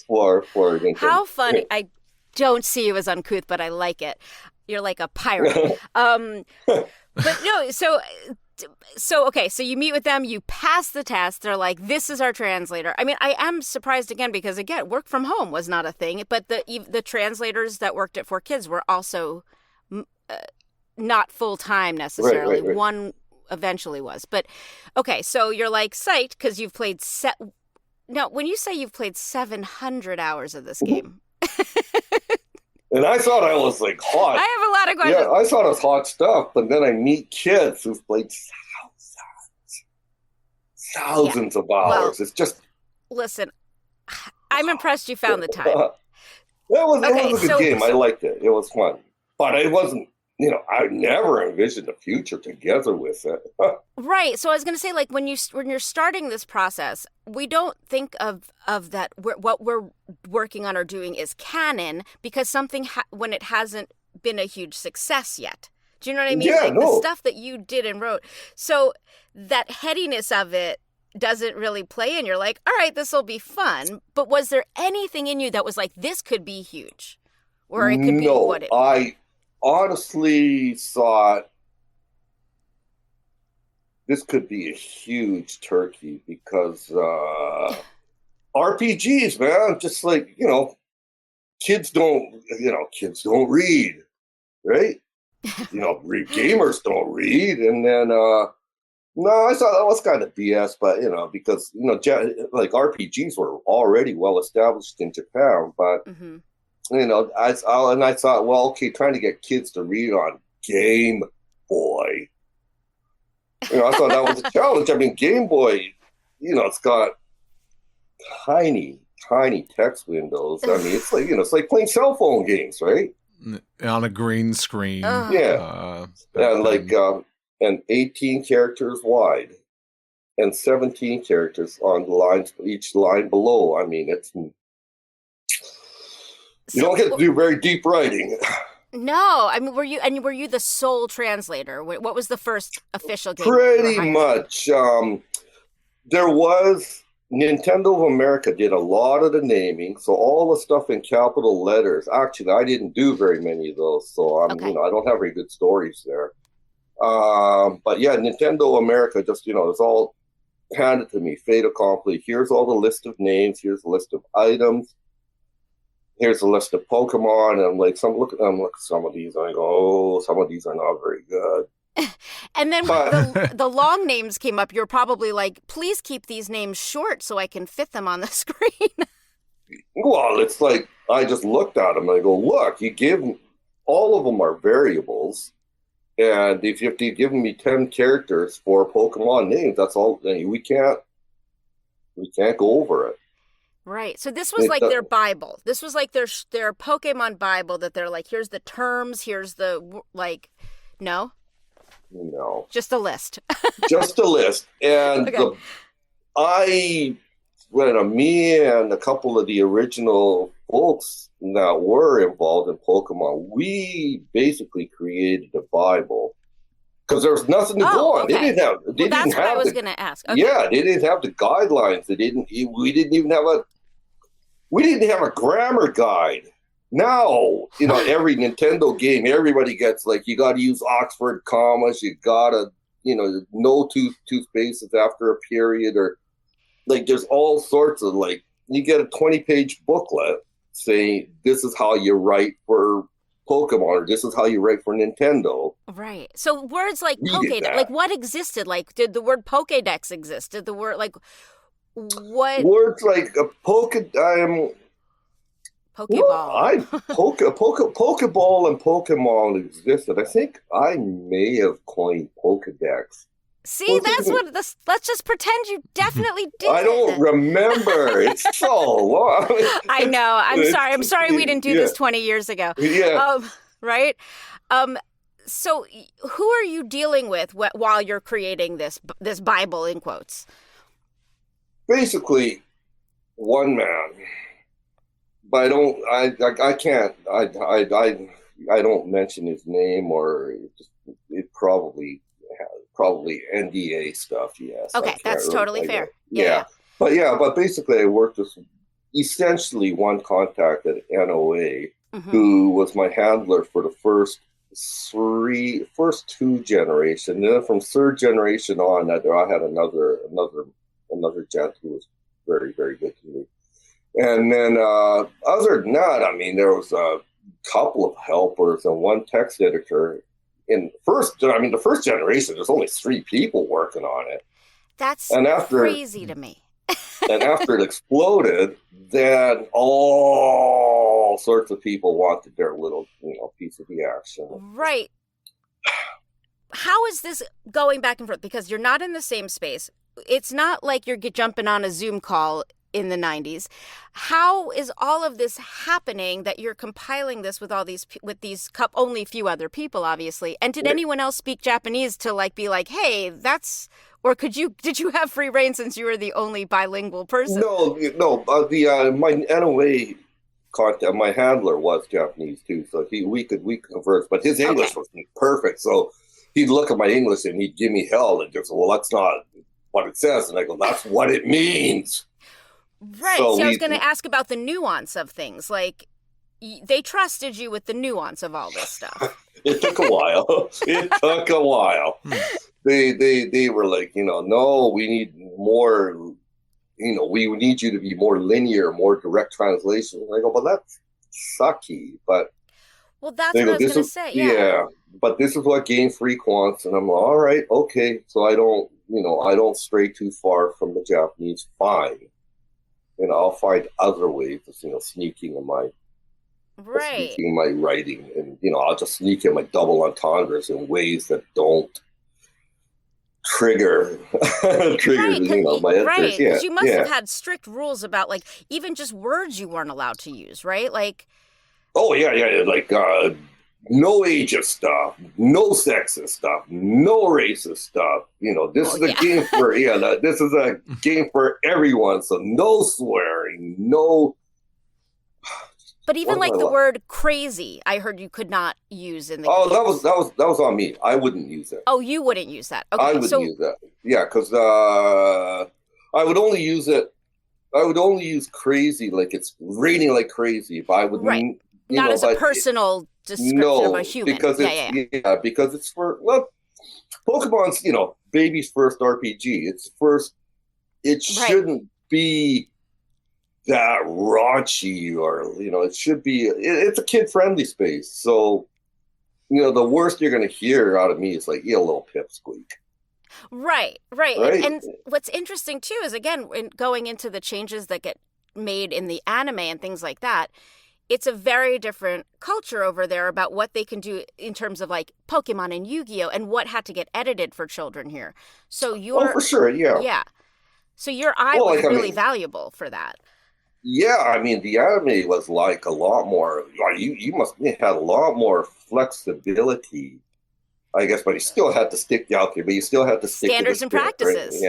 for Nintendo. How
funny! I don't see you as uncouth, but I like it. You're like a pirate. But no, so okay, so you meet with them, you pass the test, they're like, this is our translator. I mean, I am surprised again because, again, work from home was not a thing, but the translators that worked at 4Kids were also not full-time necessarily.
Right.
One eventually was. But, okay, so you're like, psyched, because you've played Now, when you say you've played 700 hours of this game...
And I thought I was like hot.
I have a lot of questions.
Yeah, I thought it was hot stuff, but then I meet kids who've played thousands of hours. Well, it's just...
Listen, I'm impressed you found the time.
It was a good game. I liked it. It was fun. But it wasn't, I never envisioned a future together with it.
Right. So I was going to say, like, when you're starting this process, we don't think of that. What we're working on or doing is canon because something when it hasn't been a huge success yet. Do you know what I mean?
Yeah,
like the stuff that you did and wrote. So that headiness of it doesn't really play in. You're like, all right, this will be fun. But was there anything in you that was like, this could be huge? Or it could be what it was?
I honestly thought this could be a huge turkey because RPGs, man, just like, kids don't read, right? Gamers don't read. And then, no, I thought that was kind of BS, but, because, like RPGs were already well established in Japan, but, I thought, well, okay, trying to get kids to read on Game Boy. I thought that was a challenge. I mean, Game Boy, it's got tiny text windows. I mean, it's like, it's like playing cell phone games, right?
On a green screen.
Yeah. And like, and 18 characters wide and 17 characters on the lines, each line below. I mean, it's... You don't get to do very deep writing.
No, I mean, were you the sole translator? What was the first official game?
Pretty much. There was Nintendo of America did a lot of the naming, so all the stuff in capital letters. Actually, I didn't do very many of those, so I don't have very good stories there. But yeah, Nintendo America just it's all handed to me, fait accompli. Here's all the list of names. Here's a list of items. Here's a list of Pokemon, and I'm like, look at some of these, and I go, oh, some of these are not very good.
And then when the long names came up, you're probably like, please keep these names short so I can fit them on the screen.
Well, it's like, I just looked at them, and I go, look, all of them are variables, and if you've given me 10 characters for Pokemon names, that's all, we can't go over it.
Right. So this was like their Bible. This was like their Pokemon Bible that they're like, here's the terms, here's the, like, no?
No.
Just a list.
Just a list. And me and a couple of the original folks that were involved in Pokemon, we basically created a Bible. Because there was nothing to go on.
Okay.
That's
what I was going to ask. Okay.
Yeah, they didn't have the guidelines. We didn't have a grammar guide. Now, every Nintendo game, everybody gets like, you got to use Oxford commas. You got to, no two spaces after a period, or like there's all sorts of like, you get a 20-page booklet saying this is how you write for Pokemon, or this is how you write for Nintendo.
Right. So words like Pokédex, like what existed? Like, did the word Pokédex exist? Did the word like what?
Words like a Pokeball.
Pokeball.
Pokeball and Pokemon existed. I think I may have coined Pokedex.
See, let's just pretend you definitely did.
I don't remember. It's so long.
I know. I'm sorry we didn't do this 20 years ago.
Yeah.
Right? So who are you dealing with while you're creating this Bible in quotes?
Basically, one man. But I can't mention his name, or it probably NDA stuff. Yes.
Okay, that's totally fair.
Yeah. But basically I worked with essentially one contact at NOA, who was my handler for the first two generations. And then from third generation on, I had another gent who was very, very good to me. And then other than that, I mean, there was a couple of helpers and one text editor. The first generation, there's only 3 people working on it.
That's crazy to me.
And after it exploded, then all sorts of people wanted their little, piece of the action.
Right. How is this going back and forth? Because you're not in the same space. It's not like you're jumping on a Zoom call in the 90s. How is all of this happening that you're compiling this with only a few other people, obviously? And did anyone else speak Japanese to be like, hey, or did you have free reign since you were the only bilingual person?
No. My NOA contact, my handler was Japanese too, so we could converse, but his English was perfect. So he'd look at my English and he'd give me hell and just, well, that's not what it says, and I go, that's what it means.
Right. So I was going to ask about the nuance of things. Like, they trusted you with the nuance of all this stuff.
It took a while. They were like, no, we need more, we need you to be more linear, more direct translation. And I go, well, that's sucky. But
well, that's what I was going to say. Yeah.
But this is what Game Freak wants. And I'm like, all right, okay. So I don't stray too far from the Japanese. Fine. I'll find other ways of, sneaking in my writing, and I'll just sneak in my double entendres in ways that don't trigger my editors.
Right, because you must have had strict rules about even just words you weren't allowed to use, right?
Oh yeah, like no ageist stuff, no sexist stuff, no racist stuff. This is a game for this is a game for everyone. So no swearing, no.
But even the word crazy, I heard you could not use in the.
Oh, that was on me. I wouldn't use it.
Oh, you wouldn't use that. Okay,
I wouldn't use that. Yeah, because I would only use it. I would only use crazy like it's raining like crazy. But I would
not as a personal description of a human.
Because because it's for Pokemon's baby's first RPG. It shouldn't be that raunchy, or it should be. It's a kid-friendly space, so the worst you're going to hear out of me is like, "Yeah, little pipsqueak."
Right. And what's interesting too is, again, going into the changes that get made in the anime and things like that, it's a very different culture over there about what they can do in terms of Pokemon and Yu-Gi-Oh! And what had to get edited for children here. So
for sure, yeah.
So your eye was really valuable for that.
Yeah, I mean, the anime was like a lot more. Like you must have had a lot more flexibility, I guess, but you still had to stick out there. But you still had to stick
standards
to
and
the script, right?
practices.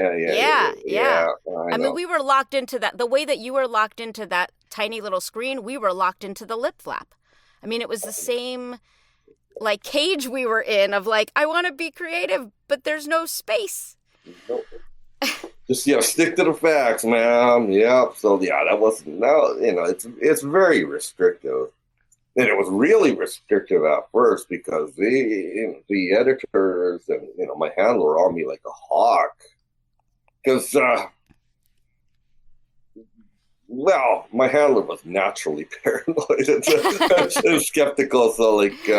Yeah.
I mean, we were locked into that. The way that you were locked into that tiny little screen, we were locked into the lip flap. I mean, it was the same like cage we were in of like, I want to be creative, but there's no space.
Nope. Just stick to the facts, man. Yeah. So that was now it's very restrictive, and it was really restrictive at first because the editors and my handler were on me like a hawk because my handler was naturally paranoid and skeptical, so like.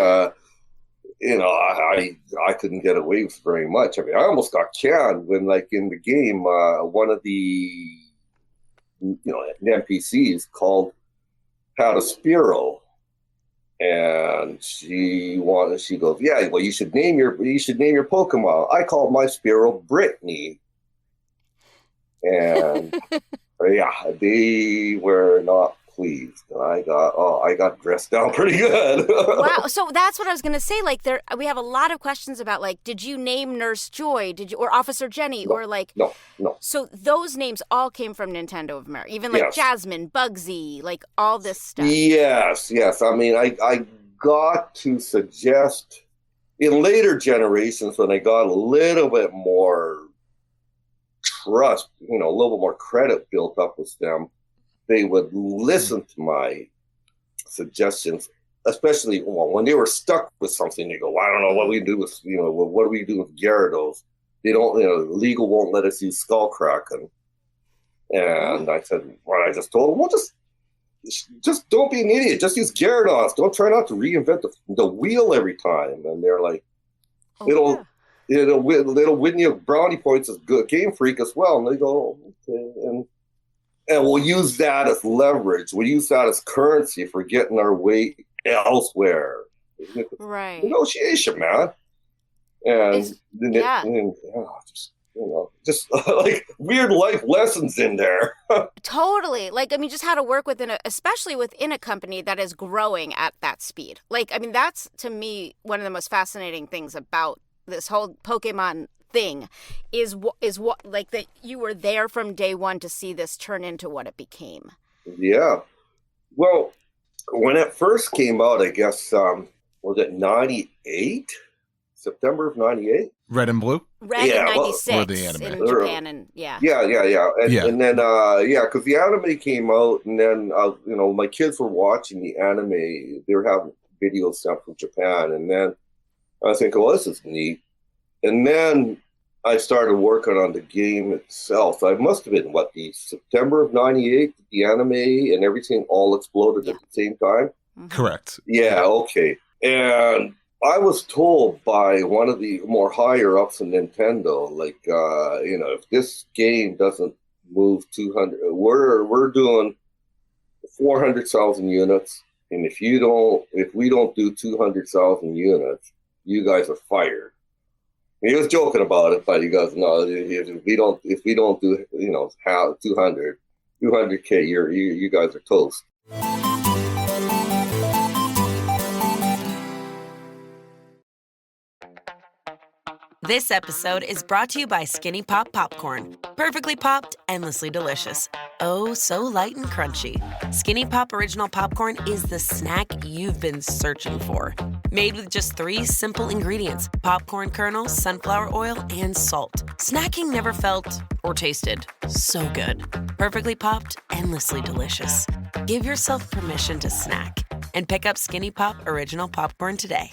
I couldn't get away with very much. I mean, I almost got canned when, like, in the game, one of the NPCs had a Spearow, and she goes, yeah, well, you should name your Pokemon. I called my Spearow Brittany, and they were not pleased. I got dressed down pretty good.
Wow. So that's what I was going to say. Like, we have a lot of questions about, like, did you name Nurse Joy? Or Officer Jenny?
No,
or like...
No.
So those names all came from Nintendo of America. Even like Jasmine, Bugsy, like all this stuff. Yes.
I mean, I got to suggest in later generations when I got a little bit more trust, a little bit more credit built up with them, they would listen to my suggestions, especially when they were stuck with something. They go, I don't know what we do with, what do we do with Gyarados? They don't, legal won't let us use Skullkraken. And I said, I just told them, well, just don't be an idiot. Just use Gyarados. Don't try not to reinvent the wheel every time. And they're like, it'll win you brownie points as good Game Freak as well. And they go, okay. And we'll use that as leverage. We'll use that as currency for getting our way elsewhere.
Right.
Negotiation, man. And just like weird life lessons in there.
Totally. Like, I mean, just how to work especially within a company that is growing at that speed. Like, I mean, that's, to me, one of the most fascinating things about this whole Pokemon thing is what like that you were there from day one to see this turn into what it became.
Yeah. Well, when it first came out, I guess, was it 98? September of 98?
Red and Blue?
Red in 96
or the anime.
in Japan, and
Yeah. And then, because the anime came out, and then, my kids were watching the anime. They were having videos sent from Japan, and then I was thinking, well, this is neat. And then I started working on the game itself. So it must have been, the September of 98, the anime and everything all exploded at the same time?
Mm-hmm.
Correct.
Yeah, okay. And I was told by one of the more higher ups in Nintendo, like, if this game doesn't move 200, we're doing 400,000 units. And if we don't do 200,000 units, you guys are fired. He was joking about it, but he goes, no, if we don't do, 200K, you guys are toast.
This episode is brought to you by Skinny Pop Popcorn. Perfectly popped, endlessly delicious. Oh, so light and crunchy. Skinny Pop Original Popcorn is the snack you've been searching for. Made with just 3 simple ingredients: popcorn kernels, sunflower oil, and salt. Snacking never felt or tasted so good. Perfectly popped, endlessly delicious. Give yourself permission to snack and pick up Skinny Pop Original Popcorn today.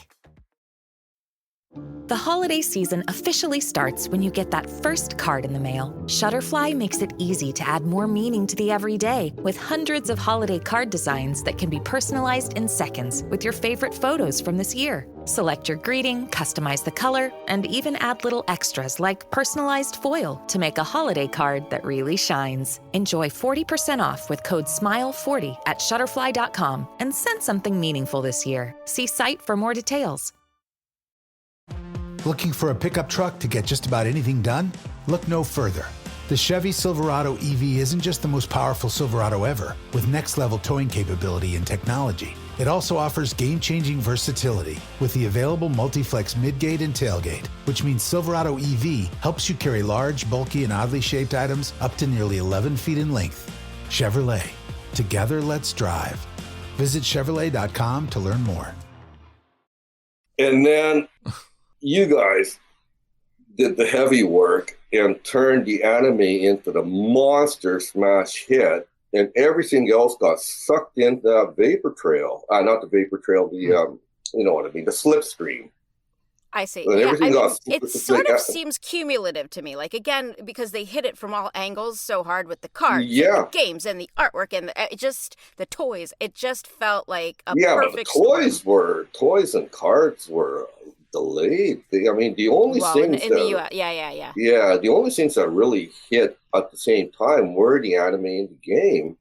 The holiday season officially starts when you get that first card in the mail. Shutterfly makes it easy to add more meaning to the everyday with hundreds of holiday card designs that can be personalized in seconds with your favorite photos from this year. Select your greeting, customize the color, and even add little extras like personalized foil to make a holiday card that really shines. Enjoy 40% off with code SMILE40 at Shutterfly.com and send something meaningful this year. See site for more details.
Looking for a pickup truck to get just about anything done? Look no further. The Chevy Silverado EV isn't just the most powerful Silverado ever, with next-level towing capability and technology. It also offers game-changing versatility with the available multi-flex midgate and tailgate, which means Silverado EV helps you carry large, bulky, and oddly shaped items up to nearly 11 feet in length. Chevrolet. Together, let's drive. Visit Chevrolet.com to learn more.
And then you guys did the heavy work and turned the anime into the monster smash hit, and everything else got sucked into that vapor trail. Not the vapor trail, you know what I mean, the slipstream.
I see.
And everything
it sort of seems cumulative to me. Like, again, because they hit it from all angles so hard with the cards, and the games, and the artwork, and the toys. It just felt like a perfect
but toys and cards were delayed. The only things
in the US, yeah.
Yeah, the only things that really hit at the same time were the anime and the game,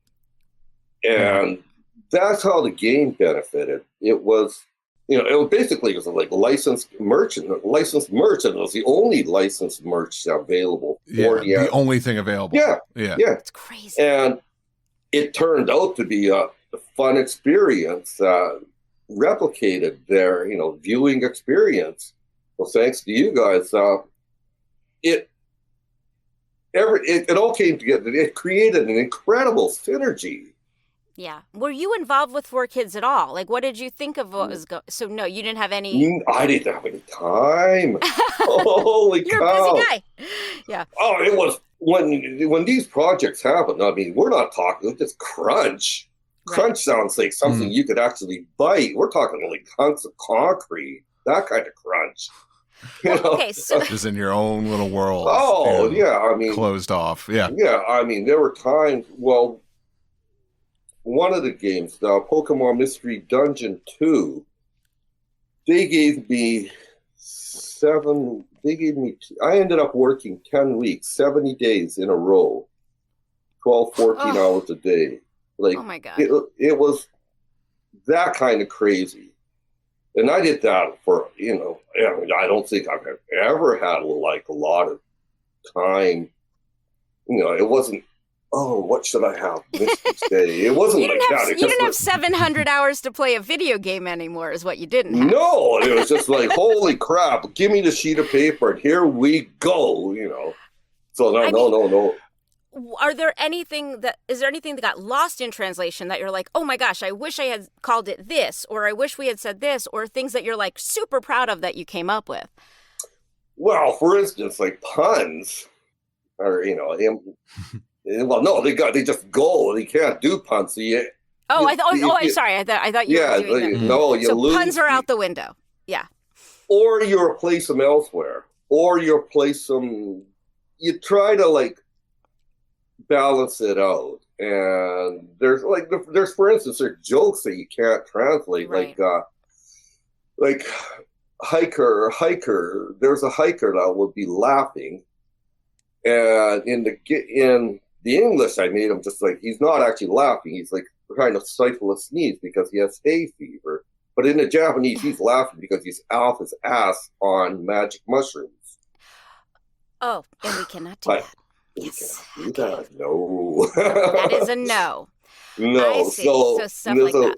and that's how the game benefited. It was. It was like licensed merch, and it was the only licensed merch available for
the only thing available.
Yeah.
It's crazy.
And it turned out to be a fun experience, replicated their, viewing experience. Well, thanks to you guys, it all came together. It created an incredible synergy.
Yeah. Were you involved with 4Kids at all? Like, what did you think of what was going? So, no, you didn't have any.
I didn't have any time. Holy
You're
cow!
a busy guy. Yeah.
Oh, it was when these projects happen. I mean, we're not talking just crunch. Right. Crunch sounds like something you could actually bite. We're talking like hunks of concrete, that kind of crunch.
Okay, so
just in your own little world.
Oh, yeah. I mean,
closed off. Yeah.
Yeah. I mean, there were times. Well. One of the games, the Pokemon Mystery Dungeon 2, I ended up working 10 weeks, 70 days in a row, 12, 14 hours a day. Like,
oh my God.
It was that kind of crazy. And I did that for, I don't think I've ever had like a lot of time. It wasn't, what should I have missed this day? It wasn't like that.
You didn't have 700 hours to play a video game anymore, is what you didn't have.
No, it was just like, holy crap, give me the sheet of paper and here we go, So no.
Is there anything that got lost in translation that you're like, oh my gosh, I wish I had called it this, or I wish we had said this, or things that you're like super proud of that you came up with?
Well, for instance, like puns, or, well, no, they just go. They can't do puns. So
I'm sorry. I thought you were doing that.
No, you lose.
Puns are out the window. Yeah.
Or you replace them elsewhere. Or you replace them. You try to like balance it out. And there's for instance, there's jokes that you can't translate. Right. Like hiker. There's a hiker that would be laughing, and in the English, I made him just like, he's not actually laughing. He's like trying to stifle a sneeze because he has hay fever. But in the Japanese, he's laughing because he's off his ass on magic mushrooms.
Oh, and we cannot do that.
We cannot do that. No.
That is a no.
No.
I see. So stuff like that.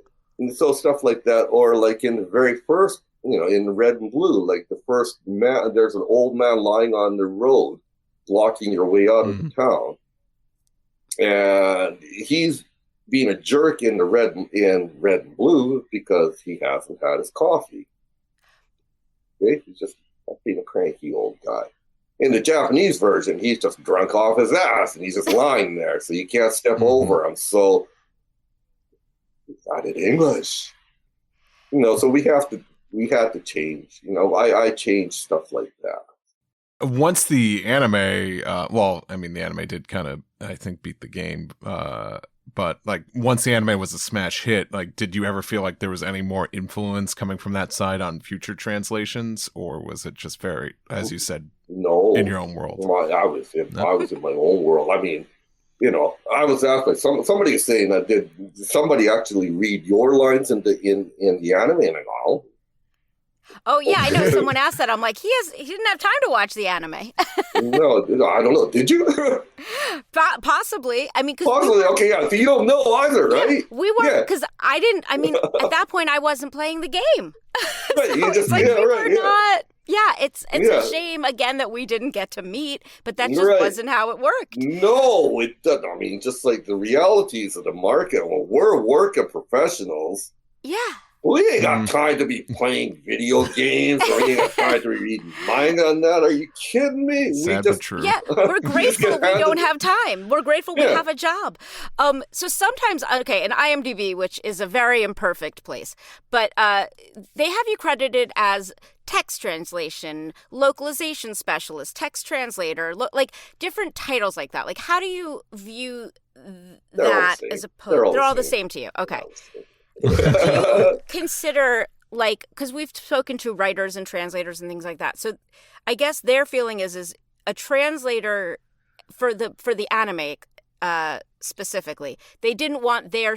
So stuff like that. Or like in the very first, in Red and Blue, like the first man, there's an old man lying on the road, blocking your way out of the town. And he's being a jerk in Red and Blue because he hasn't had his coffee. Okay? He's just being a cranky old guy. In the Japanese version, he's just drunk off his ass and he's just lying there, so you can't step over him. So we got it English. So we had to change. I changed stuff like that.
Once the anime, the anime did kind of, I think, beat the game. But like once the anime was a smash hit, like, did you ever feel like there was any more influence coming from that side on future translations, or was it just very, as you said,
no,
in your own world?
I was in my own world. I mean, I was asked by somebody is saying that did somebody actually read your lines in the anime, and I go,
Oh yeah, I know. Someone asked that. I'm like, he didn't have time to watch the anime.
No, I don't know. Did you?
Possibly. I mean,
possibly. Okay, yeah. So you don't know either, right?
We weren't, because I didn't. I mean, at that point, I wasn't playing the game.
Right. You just
we were
yeah.
not. Yeah, it's a shame again that we didn't get to meet, but that just wasn't how it worked.
No, it doesn't. I mean, just like the realities of the market. When we're working professionals.
Yeah.
We ain't got time to be playing video games, or we ain't got time to be reading manga on that. Are you kidding me?
Sad but true.
Yeah, we're grateful we don't have time. We're grateful we have a job. So sometimes, okay, in IMDb, which is a very imperfect place, but they have you credited as text translation, localization specialist, text translator, like different titles like that. Like, how do you view that as opposed? They're all the same to you. Okay. Do you consider, like, because we've spoken to writers and translators and things like that, so I guess their feeling is a translator for the anime specifically, they didn't want their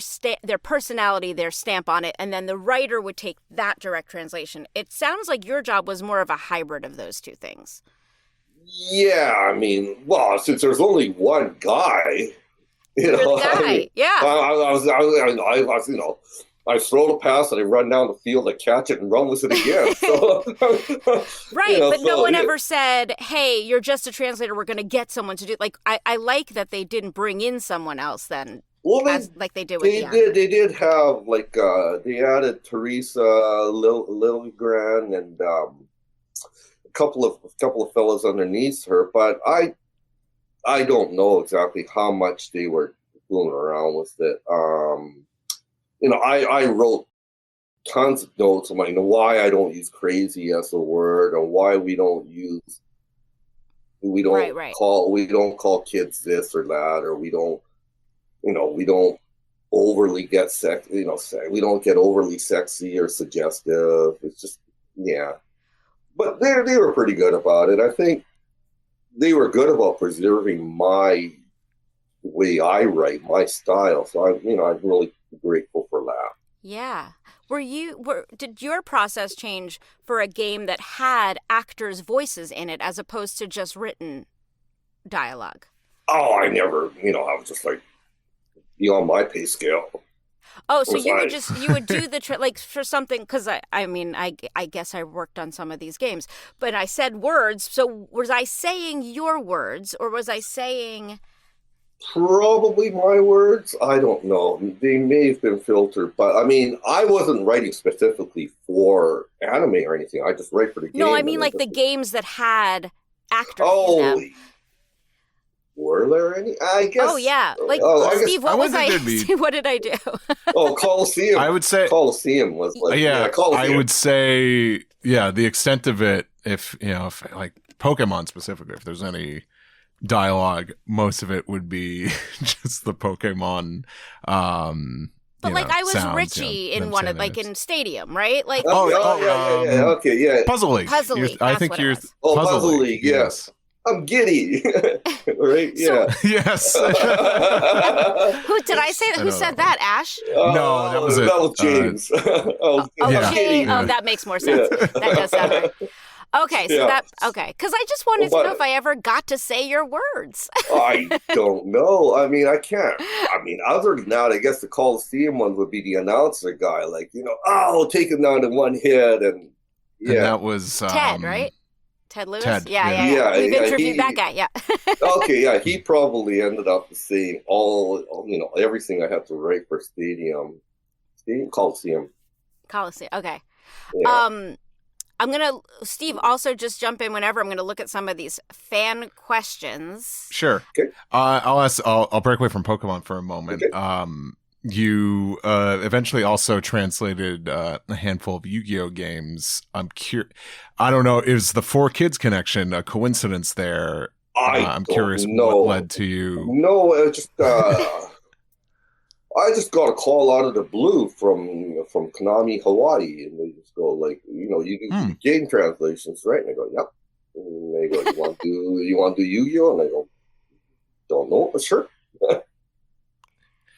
personality, their stamp on it, and then the writer would take that direct translation. It sounds like your job was more of a hybrid of those two things.
Yeah, I mean, well, since there's only one guy,
yeah.
I was, you know, I throw the pass and I run down the field, I catch it and run with it again. So,
right, you know, but no one ever said, hey, you're just a translator, we're going to get someone to do, like, I like that they didn't bring in someone else then, like they did with
They did have, like, they added Teresa Lilligren and a couple of fellows underneath her, but I don't know exactly how much they were fooling around with it. You know, I wrote tons of notes on like why I don't use crazy as a word, or why we don't call kids this or that, or we don't overly get we don't get overly sexy or suggestive. It's just but they were pretty good about it. I think they were good about preserving my way I write, my style. So I'm really grateful for that.
Yeah. Did your process change for a game that had actors' voices in it as opposed to just written dialogue?
Oh, I never, I was just like beyond my pay scale.
Oh, so you would do the like for something, because I guess I worked on some of these games, but I said words. So was I saying your words, or was I saying?
Probably my words. I don't know. They may have been filtered, but I mean, I wasn't writing specifically for anime or anything. I just write for the game.
No, I mean like the games that had actors in them.
Were there any? I guess.
Oh yeah, like Steve. What did I do?
Coliseum.
I would say
Coliseum was like
Coliseum. I would say the extent of it. If like Pokemon specifically, if there's any dialogue, most of it would be just the Pokemon.
But like I was sounds, Richie in one of in Stadium, right? Like
okay,
Puzzle League.
Puzzle League.
I think you're
Puzzle League. Yes. I'm giddy, right? Yeah.
Yes.
Who did I say that? Who said that? Ash?
No, that was it.
That was James.
James. Oh, that makes more sense. That does sound right. Okay, so because I just wanted to know if I ever got to say your words.
I don't know. I mean, I can't. I mean, other than that, I guess the Coliseum one would be the announcer guy, like take him down in one hit, and
And that was
Ted, right? Ted Lewis?
Ted,
yeah. We've interviewed that guy, yeah.
Okay, yeah, he probably ended up saying everything I had to write for Coliseum,
okay.
Yeah.
I'm going to, Steve, also just jump in whenever. I'm going to look at some of these fan questions.
Sure.
Okay.
I'll break away from Pokemon for a moment. Okay. You eventually also translated a handful of Yu-Gi-Oh games. I don't know, is the 4Kids connection a coincidence there? I'm curious what led to you.
No, I just got a call out of the blue from Konami Hawaii, and they just go like, you do game translations, right? And I go, yep. And they go, you want to do Yu-Gi-Oh? And I go, don't know, but sure.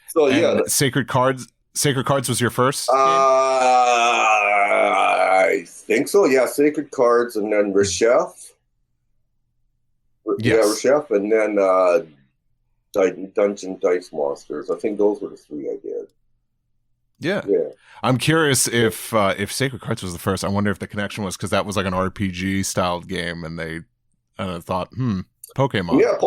So
and Sacred Cards was your first game?
I I think so. Yeah, Sacred Cards, and then Reshef. Yeah, Reshef, and then Dungeon Dice Monsters. I think those were the 3 I did.
Yeah. I'm curious if Sacred Cards was the first. I wonder if the connection was because that was like an RPG styled game, and they thought, Pokemon.
Yeah,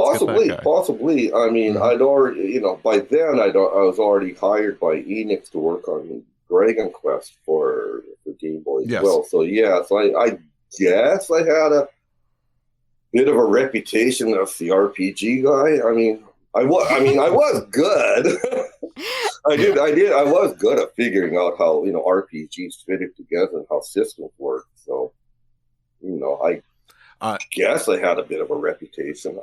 possibly. I mean, I'd already, by then I was already hired by Enix to work on Dragon Quest for Game Boy as well. So I guess I had a bit of a reputation as the RPG guy. I mean, I was good. I was good at figuring out how, RPGs fitted together and how systems work. So, I guess I had a bit of a reputation.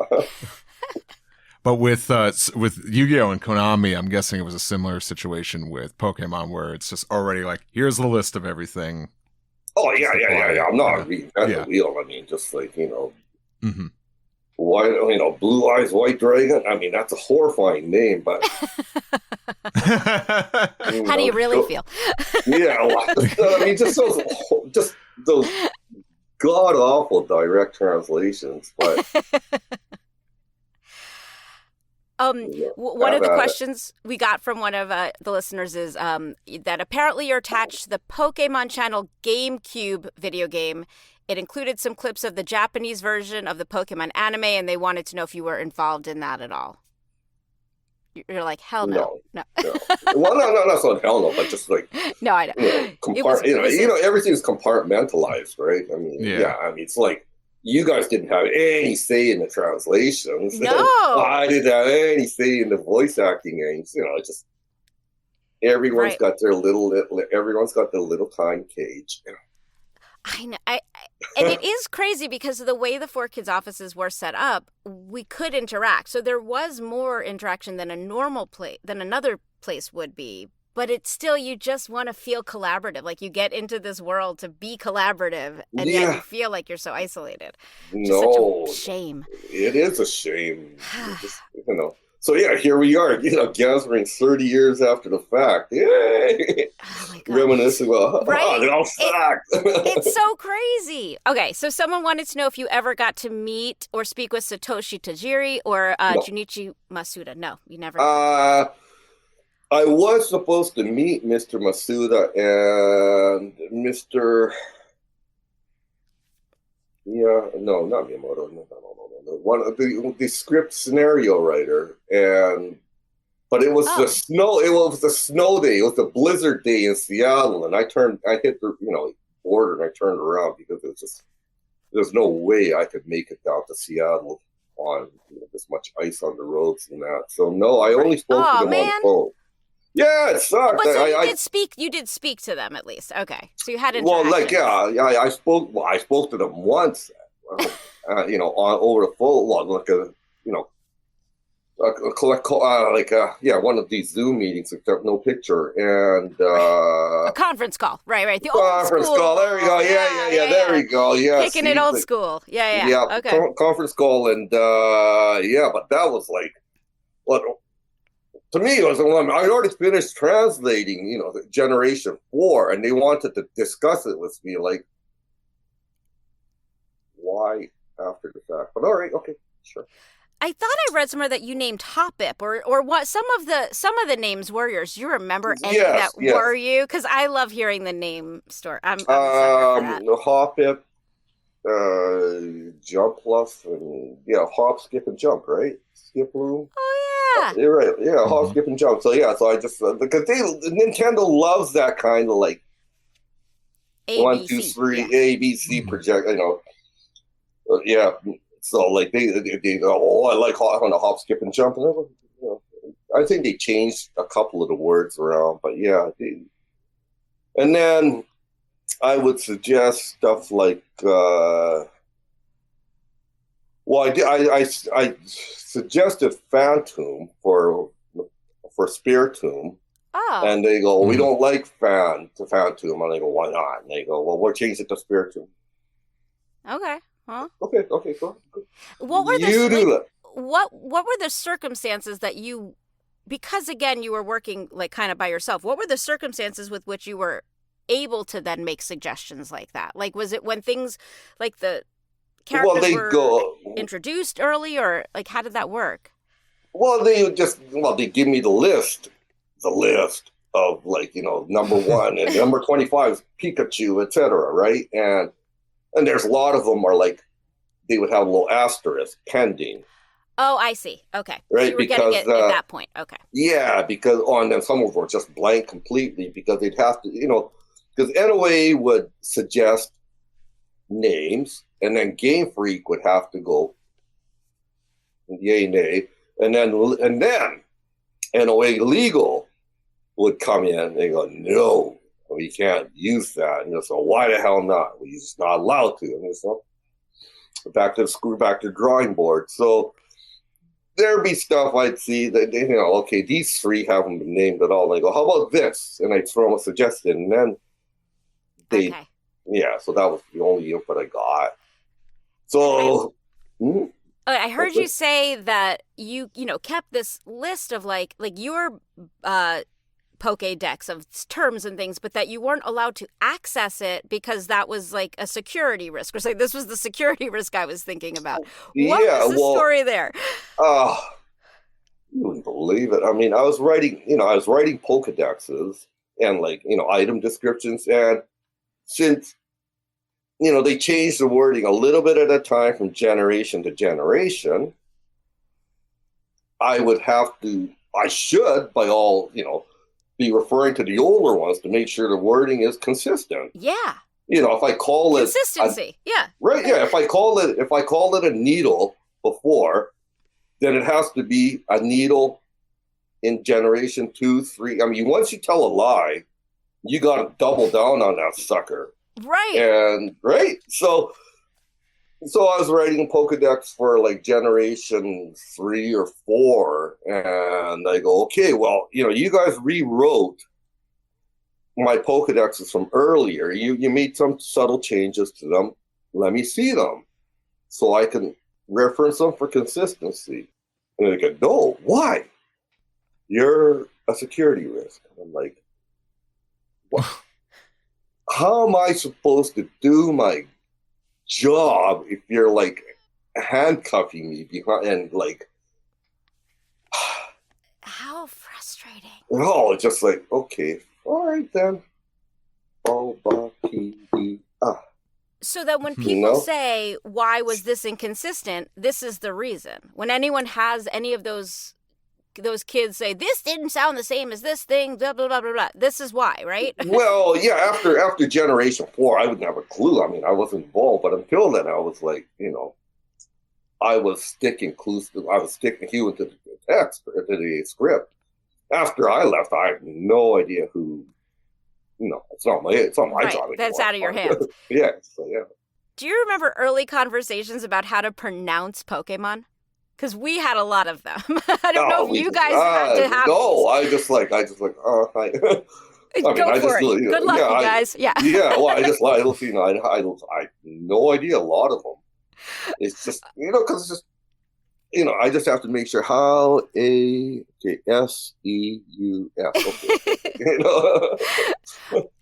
But with Yu-Gi-Oh! And Konami, I'm guessing it was a similar situation with Pokemon, where it's just already like, here's the list of everything.
Oh, yeah. I'm not reinventing the wheel. I mean, just like, why, Blue Eyes White Dragon? I mean, that's a horrifying name, but...
How do you really feel?
Yeah, I mean, just those god-awful direct translations, but...
One of the questions we got from one of the listeners is that apparently you're attached to the Pokemon Channel GameCube video game. It included some clips of the Japanese version of the Pokemon anime, and they wanted to know if you were involved in that at all. You're like, hell no.
No. Well, no, not so hell no, but just like...
No, I know.
Everything's compartmentalized, right? I mean, it's like, you guys didn't have any say in the translations.
No.
I didn't have any say in the voice acting games. Just everyone's got their little time cage.
I know. And it is crazy because of the way the 4Kids offices were set up, we could interact. So there was more interaction than another place would be. But it's still, you just want to feel collaborative. Like, you get into this world to be collaborative, and yet you feel like you're so isolated. Just such a shame.
It is a shame. So here we are, gathering 30 years after the fact. Yay! Reminiscing about, they all suck.
It's so crazy. Okay, so someone wanted to know if you ever got to meet or speak with Satoshi Tajiri or Junichi Masuda. No, you never.
I was supposed to meet Mr. Masuda and Mr. No, not Miyamoto. No. One of the script scenario writer, but it was the snow. It was the snow day. It was the blizzard day in Seattle, and I hit the border, and I turned around because it was just there's no way I could make it down to Seattle on this much ice on the roads and that. So no, I only spoke to them on the phone. Yeah, it sucked.
But so you did speak to them at least. Okay, so you had interaction.
Well, I spoke. Well, I spoke to them once. Over the phone. One of these Zoom meetings, except no picture, and
a conference call. Right. The
conference call. There we go. Yeah. There we go. Yeah,
kicking it old school. Yeah. Okay.
Conference call, and but that was like, what? To me, it was the one I'd already finished translating, the Generation 4, and they wanted to discuss it with me, like, why after the fact? But all right, okay, sure.
I thought I read somewhere that you named Hoppip, or what? Some of the names were yours. Do you remember any that were you? Because I love hearing the name story. I'm
Hoppip, Jump Plus, and Hop, Skip, and Jump, right? Skip Loom.
Oh yeah,
you're right. Yeah, Hop, Skip, and Jump. So I just because Nintendo loves that kind of like
ABC,
1, 2, 3 ABC project. So like they I like on a Hop, Skip, and Jump. And I think they changed a couple of the words around, but and then I would suggest stuff like. I suggested Phantom for Spiritomb.
Oh.
And they go, we don't like Phantom. And I go, why not? And they go, well, we'll change it to Spiritomb.
Okay. Huh?
Okay, go.
What were what were the circumstances that you, because again you were working like kind of by yourself, what were the circumstances with which you were able to then make suggestions like that? Like, was it when things like the characters introduced early, or like how did that work?
Well, they give me the list of like, number 1 and number 25 is Pikachu, etc. Right, and there's a lot of them are like they would have a little asterisk pending.
Oh, I see. Okay,
right,
so you were getting it at that point. Okay.
Yeah, because and then some of them were just blank completely because they'd have to, because NOA would suggest names, and then Game Freak would have to go yay, nay, and then NOA Legal would come in and they go, no, we can't use that. So why the hell not? We're just not allowed to. And so back to drawing board. So there'd be stuff I'd see that, okay, these 3 haven't been named at all. And I go, how about this? And I'd throw them a suggestion, and then so that was the only input I got. So
I heard you say that you kept this list of like your Pokédex of terms and things, but that you weren't allowed to access it because that was like a security risk, or say this was the security risk I was thinking about. What was the story there?
You wouldn't believe it. I mean, I was writing Pokédexes and item descriptions, and since they changed the wording a little bit at a time from generation to generation, I should by all, be referring to the older ones to make sure the wording is consistent.
Yeah.
If I call it
consistency. Yeah.
Right. Yeah. If I call it a needle before, then it has to be a needle in generation 2, 3. I mean, once you tell a lie, you got to double down on that sucker.
Right.
And So I was writing Pokedex for like generation 3 or 4, and I go, okay, well, you guys rewrote my Pokedexes from earlier. You made some subtle changes to them. Let me see them so I can reference them for consistency. And they go, no, why? You're a security risk. And I'm like, what? How am I supposed to do my job if you're like handcuffing me behind and like
how frustrating.
It's just like, okay, all right then.
So that when people say, why was this inconsistent, this is the reason. When anyone has any of those kids say, this didn't sound the same as this thing, blah, blah, blah, blah, blah. This is why, right?
Well, yeah, after generation 4, I wouldn't have a clue. I mean, I wasn't involved, but until then, I was like, I was sticking clues to, I was sticking Hugh into the text, to the script. After I left, I have no idea who, it's not my job anymore.
That's out of your hands.
Yeah, so yeah.
Do you remember early conversations about how to pronounce Pokemon? Because we had a lot of them. I don't know if you guys had to have.
No, I just like, hi.
Go for it. Good luck, you guys. Yeah.
Yeah. Well, I had no idea a lot of them. It's just, because it's just, I just have to make sure how ASEUS. Okay.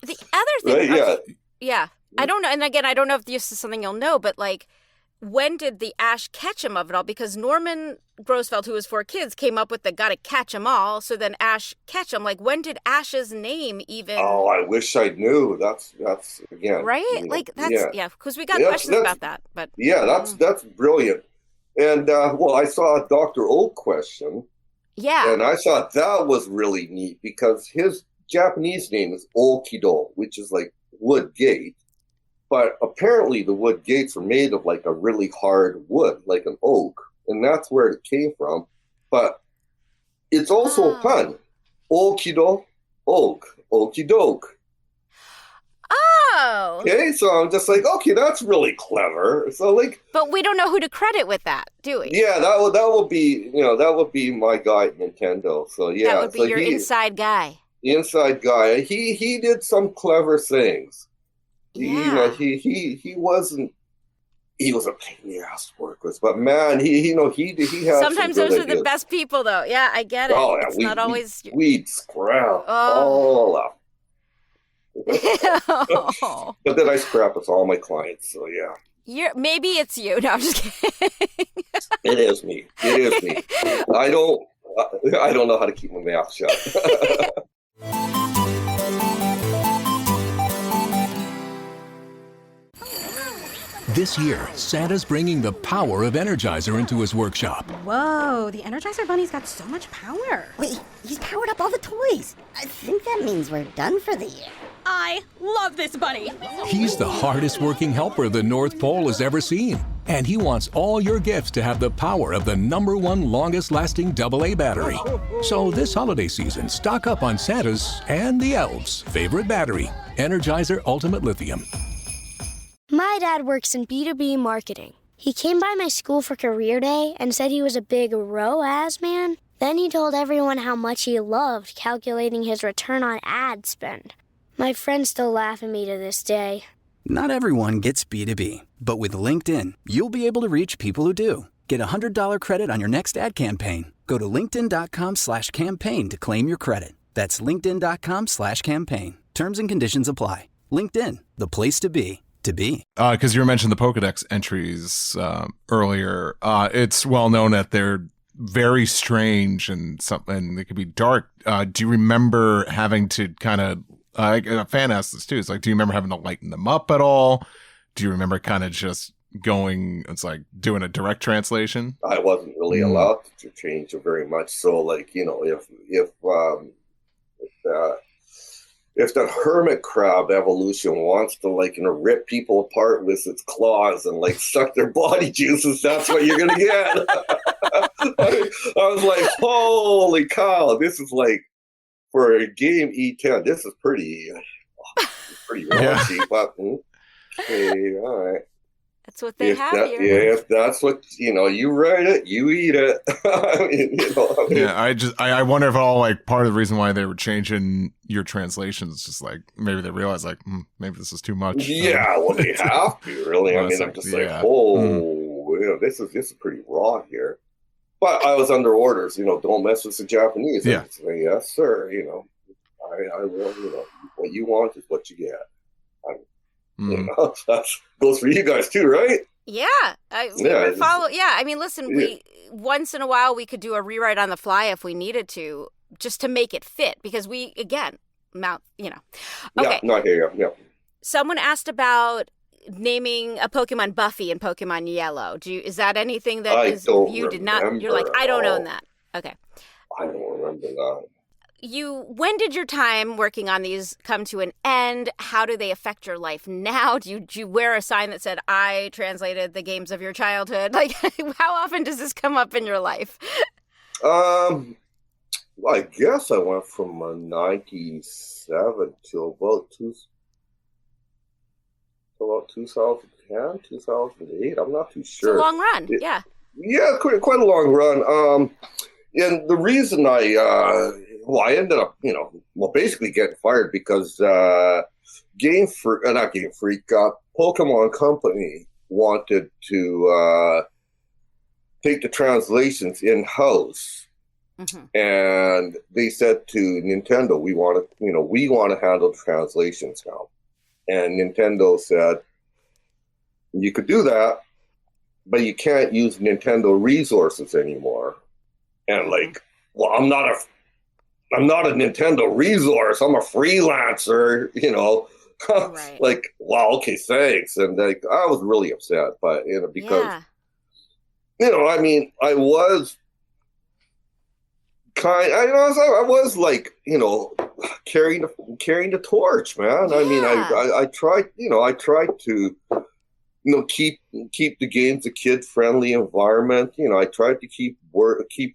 The other thing.
Right,
yeah. I don't know. And again, I don't know if this is something you'll know, but like, when did the Ash Ketchum of it all? Because Norman Grosfeld, who was 4Kids, came up with the gotta catch them all. So then Ash Ketchum, like when did Ash's name even?
Oh, I wish I knew. That's again.
Right? Because we got questions about that. But
yeah, that's brilliant. And I saw a Dr. Oak question.
Yeah.
And I thought that was really neat because his Japanese name is Okido, which is like wood gate. But apparently the wood gates are made of like a really hard wood, like an oak. And that's where it came from. But it's also a pun. Okido, oak, okidoke.
Oh.
Okay, so I'm just like, okay, that's really clever. So like,
but we don't know who to credit with that, do we?
Yeah, that would be my guy at Nintendo. So yeah,
that would be your inside guy.
Inside guy. He did some clever things.
Yeah.
He wasn't. He was a pain in the ass to work with, but man, he has.
Sometimes those are the best people, though. Yeah, I get it.
Oh, yeah,
it's not always.
We'd scrap all up. But then I scrap with all my clients, so yeah.
Maybe it's you. No, I'm just kidding.
It is me. I don't know how to keep my mouth shut.
This year, Santa's bringing the power of Energizer into his workshop.
Whoa, the Energizer Bunny's got so much power.
Wait, he's powered up all the toys. I think that means we're done for the year.
I love this bunny.
He's the hardest working helper the North Pole has ever seen. And he wants all your gifts to have the power of the #1 longest lasting AA battery. So this holiday season, stock up on Santa's and the elves' favorite battery, Energizer Ultimate Lithium.
My dad works in B2B marketing. He came by my school for career day and said he was a big ROAS man. Then he told everyone how much he loved calculating his return on ad spend. My friends still laugh at me to this day.
Not everyone gets B2B, but with LinkedIn, you'll be able to reach people who do. Get a $100 credit on your next ad campaign. Go to linkedin.com/campaign to claim your credit. That's linkedin.com/campaign. Terms and conditions apply. LinkedIn, the place to be.
Because you mentioned the Pokedex entries earlier. It's well known that they're very strange and they could be dark. Do you remember having to kind of, a fan asked this too, it's like, do you remember having to lighten them up at all? Do you remember kind of just going, it's like doing a direct translation?
I wasn't really allowed to change it very much. So like, you know, if that hermit crab evolution wants to, like, you know, rip people apart with its claws and like suck their body juices, that's what you're gonna get. I was like, holy cow, this is like, for a game E10, this is pretty raunchy, but okay, all right.
That's what they have here.
Yeah, if that's what, you know, you write it, you eat it.
I wonder if all, like, part of the reason why they were changing your translations is just like, maybe they realized, like, maybe this is too much.
Yeah, well, they have to, really. I mean, I'm just like, you know, this is pretty raw here. But I was under orders, you know, don't mess with the Japanese.
Yeah.
Say, yes, sir, you know, I will, you know, what you want is what you get. You know, that goes for you guys too, right?
Yeah. I mean, listen, we once in a while we could do a rewrite on the fly if we needed to, just to make it fit, because we, again, you know. Okay.
Yeah, not here. Yeah.
Someone asked about naming a Pokemon Buffy and Pokemon Yellow. Is that anything that you did not? You're like, I don't own that. Okay.
I don't remember that.
When did your time working on these come to an end? How do they affect your life now? Do you wear a sign that said, I translated the games of your childhood? Like, how often does this come up in your life?
Well, I guess I went from 97 to about 2010, 2008. I'm not too sure.
It's a long run, yeah.
Yeah, quite a long run. And the reason I ended up, you know, basically getting fired because Pokemon Company wanted to take the translations in-house. Mm-hmm. And they said to Nintendo, we want to handle the translations now. And Nintendo said, you could do that, but you can't use Nintendo resources anymore. And like, well, I'm not a Nintendo resource. I'm a freelancer, you know. Right. Like, wow, okay, thanks. And like, I was really upset, but you know, because you know, I mean, I was like, you know, carrying the torch, man. Yeah. I mean, I tried to, you know, keep the games a kid-friendly environment. You know, I tried to keep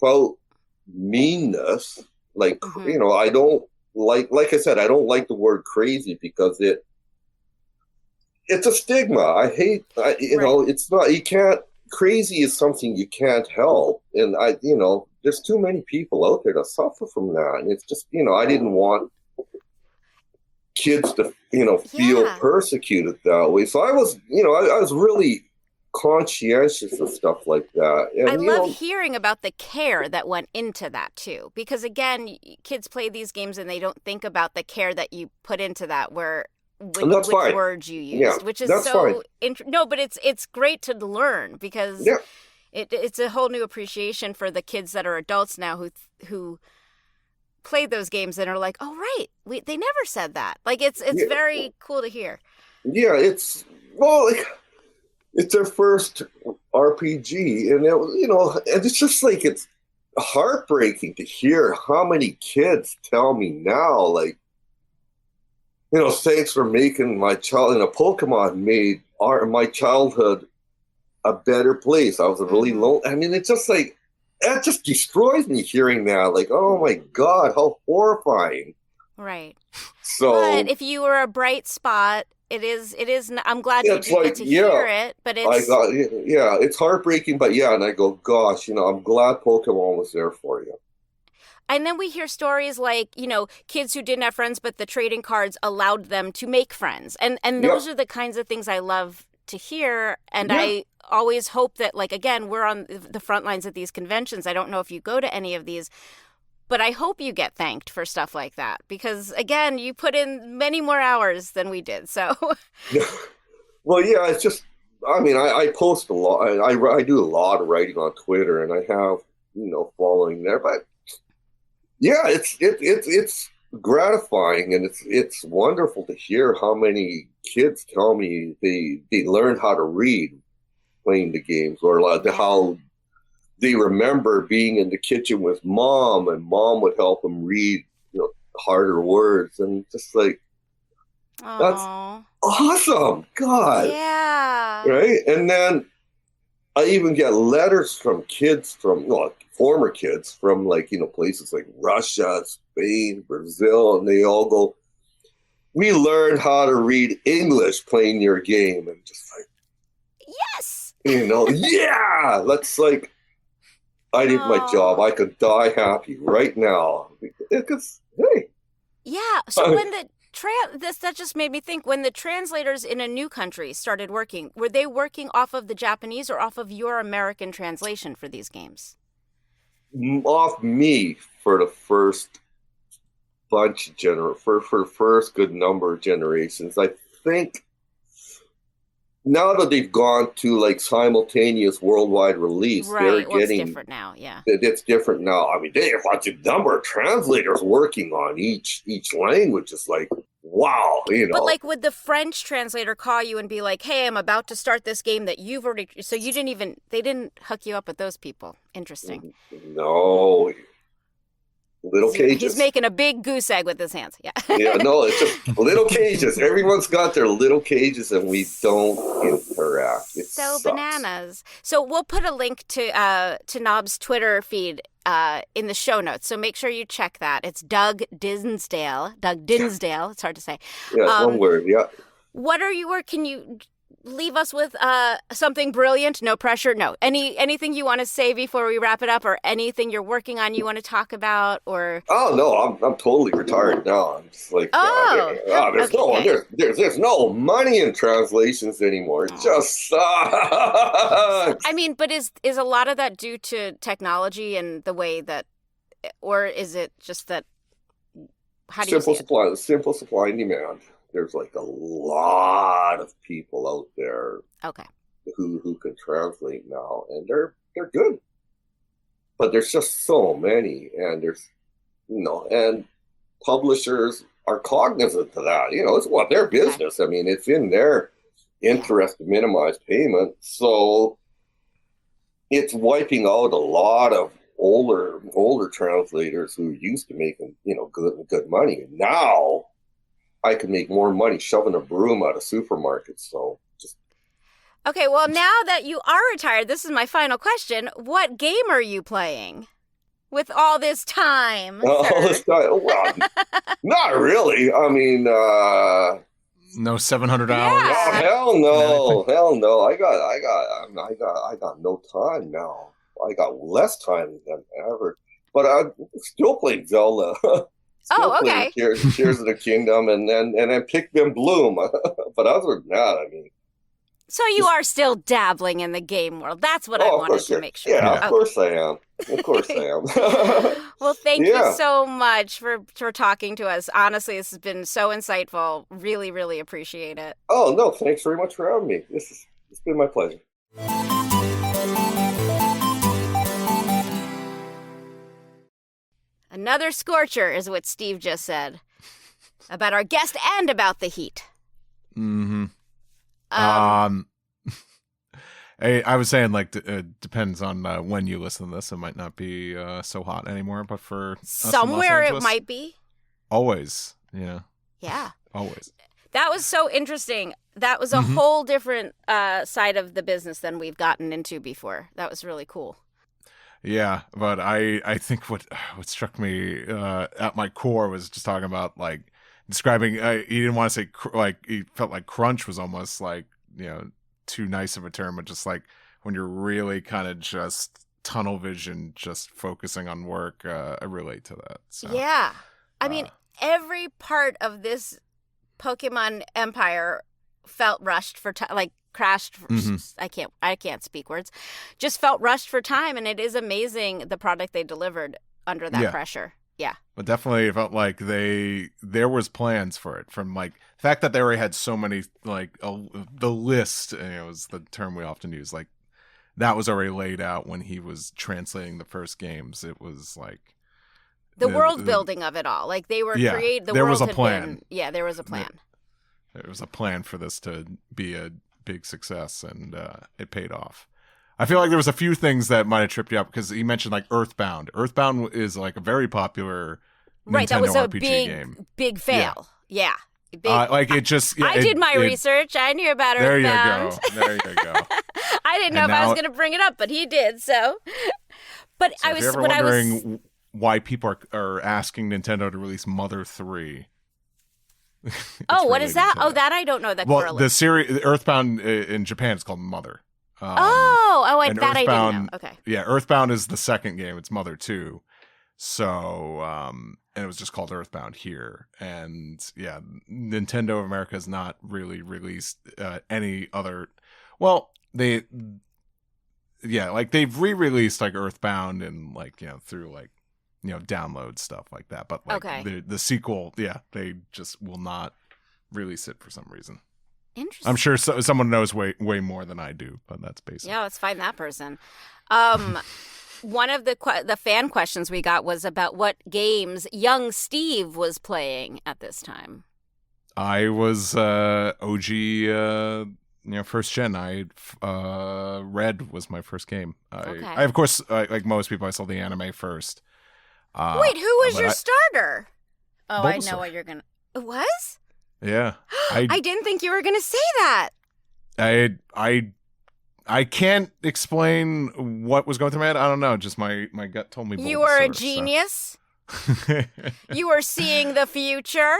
out meanness. Like, you know, I don't like I said, I don't like the word crazy because it's a stigma. I hate, you know, it's not, you can't, crazy is something you can't help. And you know, there's too many people out there that suffer from that. And it's just, you know, I didn't want kids to, you know, feel persecuted that way. So I was, you know, I was really conscientious of stuff like that. And,
I love hearing about the care that went into that too, because again, kids play these games and they don't think about the care that you put into that, which words you used, which is so no, but it's great to learn because it's a whole new appreciation for the kids that are adults now who play those games and are like, oh right, they never said that. Like it's very cool to hear. Yeah, it's their first RPG, and and it's just like it's heartbreaking to hear how many kids tell me now, like, thanks for making my Pokemon made my childhood a better place. I was a really lonely. I mean, it's just like that just destroys me hearing that. Like, oh my God, how horrifying! Right. So, but if you were a bright spot, it is. I'm glad you did get to hear it, but it's heartbreaking. But and I go, gosh, I'm glad Pokemon was there for you. And then we hear stories like, kids who didn't have friends, but the trading cards allowed them to make friends. And those are the kinds of things I love to hear. And I always hope that, like, again, we're on the front lines at these conventions. I don't know if you go to any of these, but I hope you get thanked for stuff like that. Because, again, you put in many more hours than we did. So, well, it's just, I mean, I post a lot. I do a lot of writing on Twitter, and I have, following there. But it's gratifying, and it's wonderful to hear how many kids tell me they learned how to read playing the games, or how they remember being in the kitchen with mom, and mom would help them read harder words, and just like that's awesome. God, right. And then I even get letters from kids former kids from places like Russia, Spain, Brazil, and they all go, we learned how to read English playing your game. And just like, yes, that's like, I did my job. I could die happy right now. Because, hey. Yeah, so when that just made me think, when the translators in a new country started working, were they working off of the Japanese or off of your American translation for these games? Off me for the first bunch for the first good number of generations. I think now that they've gone to simultaneous worldwide release, they're getting different now. Yeah, it's different now. I mean, they have a number of translators working on each language. It's like, wow, But would the French translator call you and be like, "Hey, I'm about to start this game that you've already," so they didn't hook you up with those people? Interesting. No. Little cages. He's making a big goose egg with his hands. Yeah. No, it's just little cages. Everyone's got their little cages, and we don't interact. It sucks. Bananas. So we'll put a link to Nob's Twitter feed in the show notes. So make sure you check that. It's Doug Dinsdale. It's hard to say. Yeah, one word. Yeah. What are you? Can you leave us with something brilliant? No pressure. No. Anything you want to say before we wrap it up, or anything you're working on you want to talk about, or? Oh no, I'm totally retired now. I'm just like, there's no money in translations anymore. It just sucks. I mean, but is a lot of that due to technology and the way that, or is it just that? How do you say it? Simple supply and demand. There's a lot of people out there who can translate now, and they're good. But there's just so many, and there's and publishers are cognizant to that. It's their business. I mean, it's in their interest to minimize payment, so it's wiping out a lot of older translators who used to making good money, and now I could make more money shoving a broom out of supermarkets. So okay, well, now that you are retired, this is my final question. What game are you playing with all this time? All this time? Well, not really. I mean,
no 700 hours.
Oh, hell no. I got no time now. I got less time than ever. But I'm still playing Zelda. Okay. Tears of the Kingdom, and then Pikmin Bloom. But other than that, I mean,
So you are still dabbling in the game world. That's what I wanted to make sure.
Yeah, of course I am. Of course I am.
Well, thank you so much for talking to us. Honestly, this has been so insightful. Really, really appreciate it.
Oh, no, thanks very much for having me. It's been my pleasure.
Another scorcher is what Steve just said about our guest and about the heat.
Mm-hmm. I was saying, like, it depends on when you listen to this. It might not be so hot anymore, but for us in Los
somewhere
Angeles,
it might be.
Always,
Yeah.
Always.
That was so interesting. That was a whole different side of the business than we've gotten into before. That was really cool.
Yeah, but I think what struck me at my core was just talking about, like, describing. He didn't want to say he felt like crunch was almost like too nice of a term, but just like when you're really kind of just tunnel vision, just focusing on work. I relate to that. So,
yeah, I mean, every part of this Pokemon empire felt rushed for time, like crashed. I can't speak words. Just felt rushed for time, and it is amazing the product they delivered under that pressure. Yeah.
But definitely it felt like there was plans for it, from like the fact that they already had so many, like the list, was the term we often use, like that was already laid out when he was translating the first games. It was like
the world building of it all. Like they were creating,
there was a plan.
There was a plan.
There was a plan for this to be a big success, and it paid off. I feel like there was a few things that might have tripped you up, because he mentioned like Earthbound. Earthbound is like a very popular Nintendo
that was a
RPG game.
Big fail. Yeah.
Like it just.
I did my research. I knew about Earthbound.
There you go.
I didn't know if I was going to bring it up, but he did. So, but
so if you're ever wondering why people are asking Nintendo to release Mother 3.
What is that? Oh, that I don't know.
The series Earthbound in Japan is called Mother.
I didn't know. Okay.
Yeah, Earthbound is the second game. It's Mother 2. So, and it was just called Earthbound here. And yeah, Nintendo of America has not really released any other. Well, they've re-released like Earthbound and like through like download stuff like that. But like the sequel, they just will not release it for some reason.
Interesting.
I'm sure someone knows way more than I do, but that's basic.
Yeah, let's find that person. One of the fan questions we got was about what games young Steve was playing at this time.
I was OG, first gen. Red was my first game. I of course, like most people, I saw the anime first.
Wait, who was your starter? Oh, Bulbasaur. I know what you're gonna. It was?
Yeah.
I didn't think you were going to say that.
I can't explain what was going through my head. I don't know. Just my gut told me Bulbasaur.
You were a genius. So. You were seeing the future.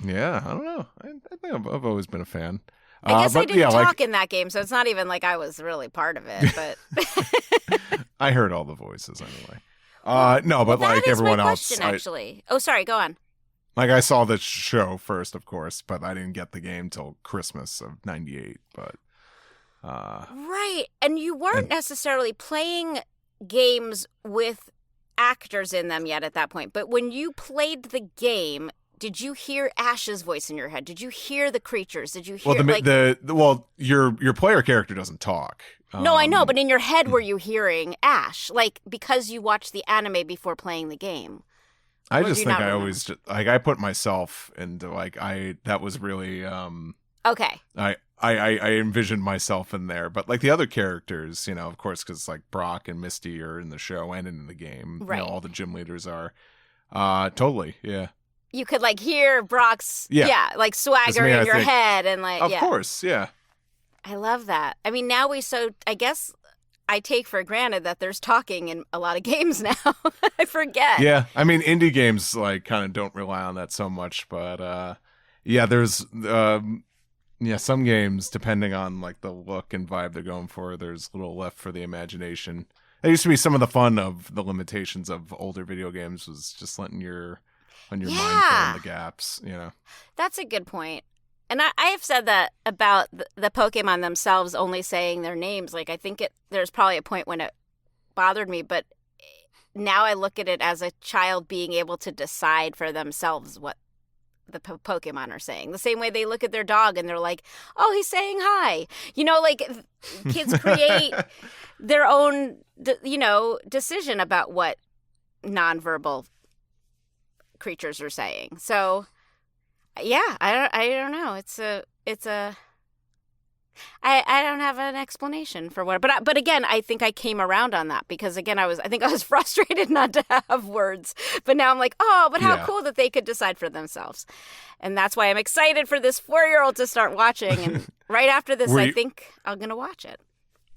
Yeah, I don't know. I think I've always been a fan.
I guess I didn't talk in that game, so it's not even like I was really part of it. But
I heard all the voices anyway. No, but like everyone else.
That is my question, actually. Oh, sorry. Go on.
Like, I saw the show first, of course, but I didn't get the game till Christmas of '98. But
right, and you weren't necessarily playing games with actors in them yet at that point. But when you played the game, did you hear Ash's voice in your head? Did you hear the creatures? Did you hear
your player character doesn't talk.
No, I know, but in your head, were you hearing Ash? Like, because you watched the anime before playing the game.
I just think I always I put myself into that was really
okay.
I envisioned myself in there, but like the other characters, of course, because like Brock and Misty are in the show and in the game.
Right.
All the gym leaders are. Totally, yeah.
You could like hear Brock's like swagger in your head and like
of course, yeah.
I love that. I mean, now I guess. I take for granted that there's talking in a lot of games now. I forget.
Yeah, I mean, indie games like kind of don't rely on that so much, but there's some games, depending on like the look and vibe they're going for, there's a little left for the imagination. That used to be some of the fun of the limitations of older video games, was just letting your mind fill in the gaps.
That's a good point. And I have said that about the Pokemon themselves only saying their names. Like, I think there's probably a point when it bothered me, but now I look at it as a child being able to decide for themselves what the Pokemon are saying. The same way they look at their dog and they're like, oh, he's saying hi. You know, like, kids create their own, decision about what nonverbal creatures are saying. So, yeah, I don't know. I don't have an explanation for what, but again, I think I came around on that because again, I think I was frustrated not to have words, but now I'm like, oh, but how cool that they could decide for themselves. And that's why I'm excited for this 4-year-old to start watching. And right after this, I think I'm going to watch it.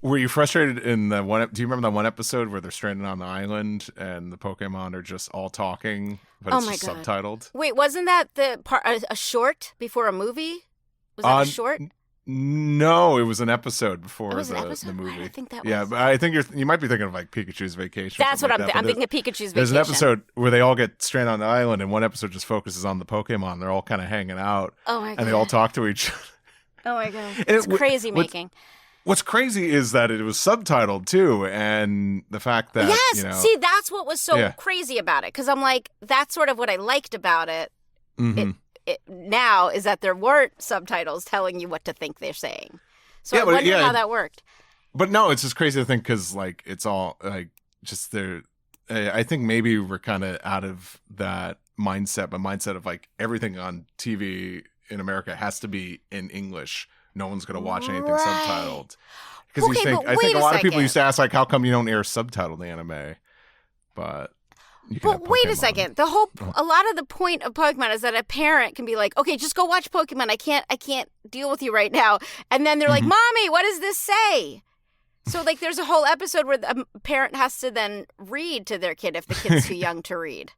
Were you frustrated in do you remember that one episode where they're stranded on the island and the Pokemon are just all talking, but it's just subtitled?
Wait, wasn't that the part, a short before a movie? Was that a short?
No, it was an episode before the movie.
I think that was.
Yeah, but I think you might be thinking of like Pikachu's Vacation.
That's what I'm thinking of Pikachu's Vacation.
There's an episode where they all get stranded on the island, and one episode just focuses on the Pokemon. They're all kind of hanging out.
Oh my god!
And they all talk to each other.
Oh my god! It's crazy making.
What's crazy is that it was subtitled too, and the fact that
see, that's what was so crazy about it, because I'm like, that's sort of what I liked about it.
Mm-hmm.
Now is that there weren't subtitles telling you what to think they're saying. So I wonder how that worked.
But no, it's just crazy to think because like it's all like just there. I think maybe we're kind of out of that mindset, but mindset of like everything on TV in America has to be in English. No one's going to watch anything subtitled. Because I think a lot of people used to ask like, how come you don't air subtitled anime? But
wait a second. A lot of the point of Pokemon is that a parent can be like, okay, just go watch Pokemon. I can't deal with you right now. And then they're like, Mommy, what does this say? So like there's a whole episode where the parent has to then read to their kid if the kid's too young to read.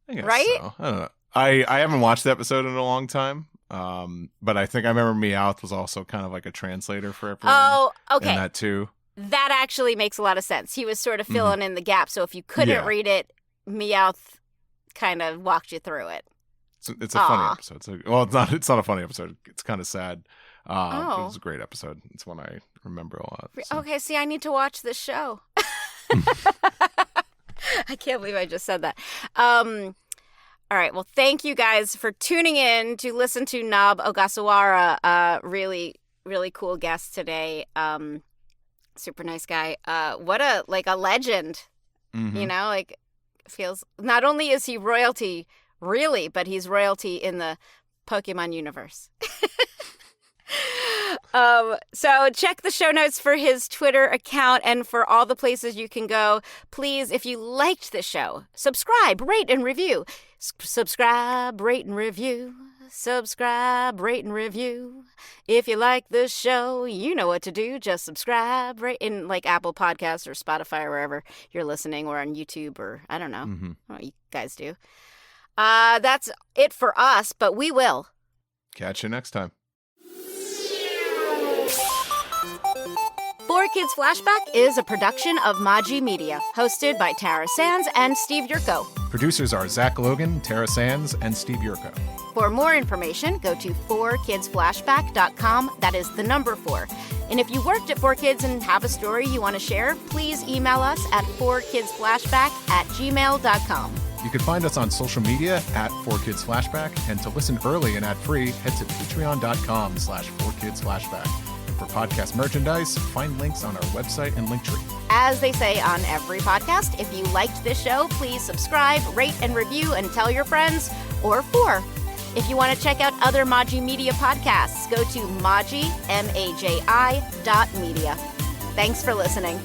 I guess
right?
So. I don't know. I haven't watched the episode in a long time. But I think I remember Meowth was also kind of like a translator for everyone.
Oh, okay.
And that too.
That actually makes a lot of sense. He was sort of filling in the gap. So if you couldn't read it, Meowth kind of walked you through it.
It's a funny episode. It's not a funny episode. It's kind of sad. It was a great episode. It's one I remember a lot. So.
Okay, see, I need to watch this show. I can't believe I just said that. All right. Well, thank you guys for tuning in to listen to Nob Ogasawara. Really, really cool guest today. Super nice guy. What a legend.
Mm-hmm.
You know, like feels not only is he royalty, really, but he's royalty in the Pokemon universe. So check the show notes for his Twitter account and for all the places you can go. Please, if you liked the show, subscribe, rate, and review. Subscribe, rate, and review. Subscribe, rate, and review. If you like the show, you know what to do. Just subscribe, rate in like Apple Podcasts or Spotify or wherever you're listening, or on YouTube, or I don't know.
Mm-hmm.
What you guys do. That's it for us, but we will.
Catch you next time.
4Kids Flashback is a production of Maji Media, hosted by Tara Sands and Steve Yurko.
Producers are Zach Logan, Tara Sands, and Steve Yurko.
For more information, go to 4kidsflashback.com. That is the number 4. And if you worked at 4Kids and have a story you want to share, please email us at 4kidsflashback@gmail.com.
You can find us on social media at 4Kids Flashback, and to listen early and ad-free, head to patreon.com/4kidsflashback. For podcast merchandise, find links on our website and Linktree.
As they say on every podcast, if you liked this show, please subscribe, rate, and review, and tell your friends, or 4. If you want to check out other Maji Media podcasts, go to Maji, MAJI.media. Thanks for listening.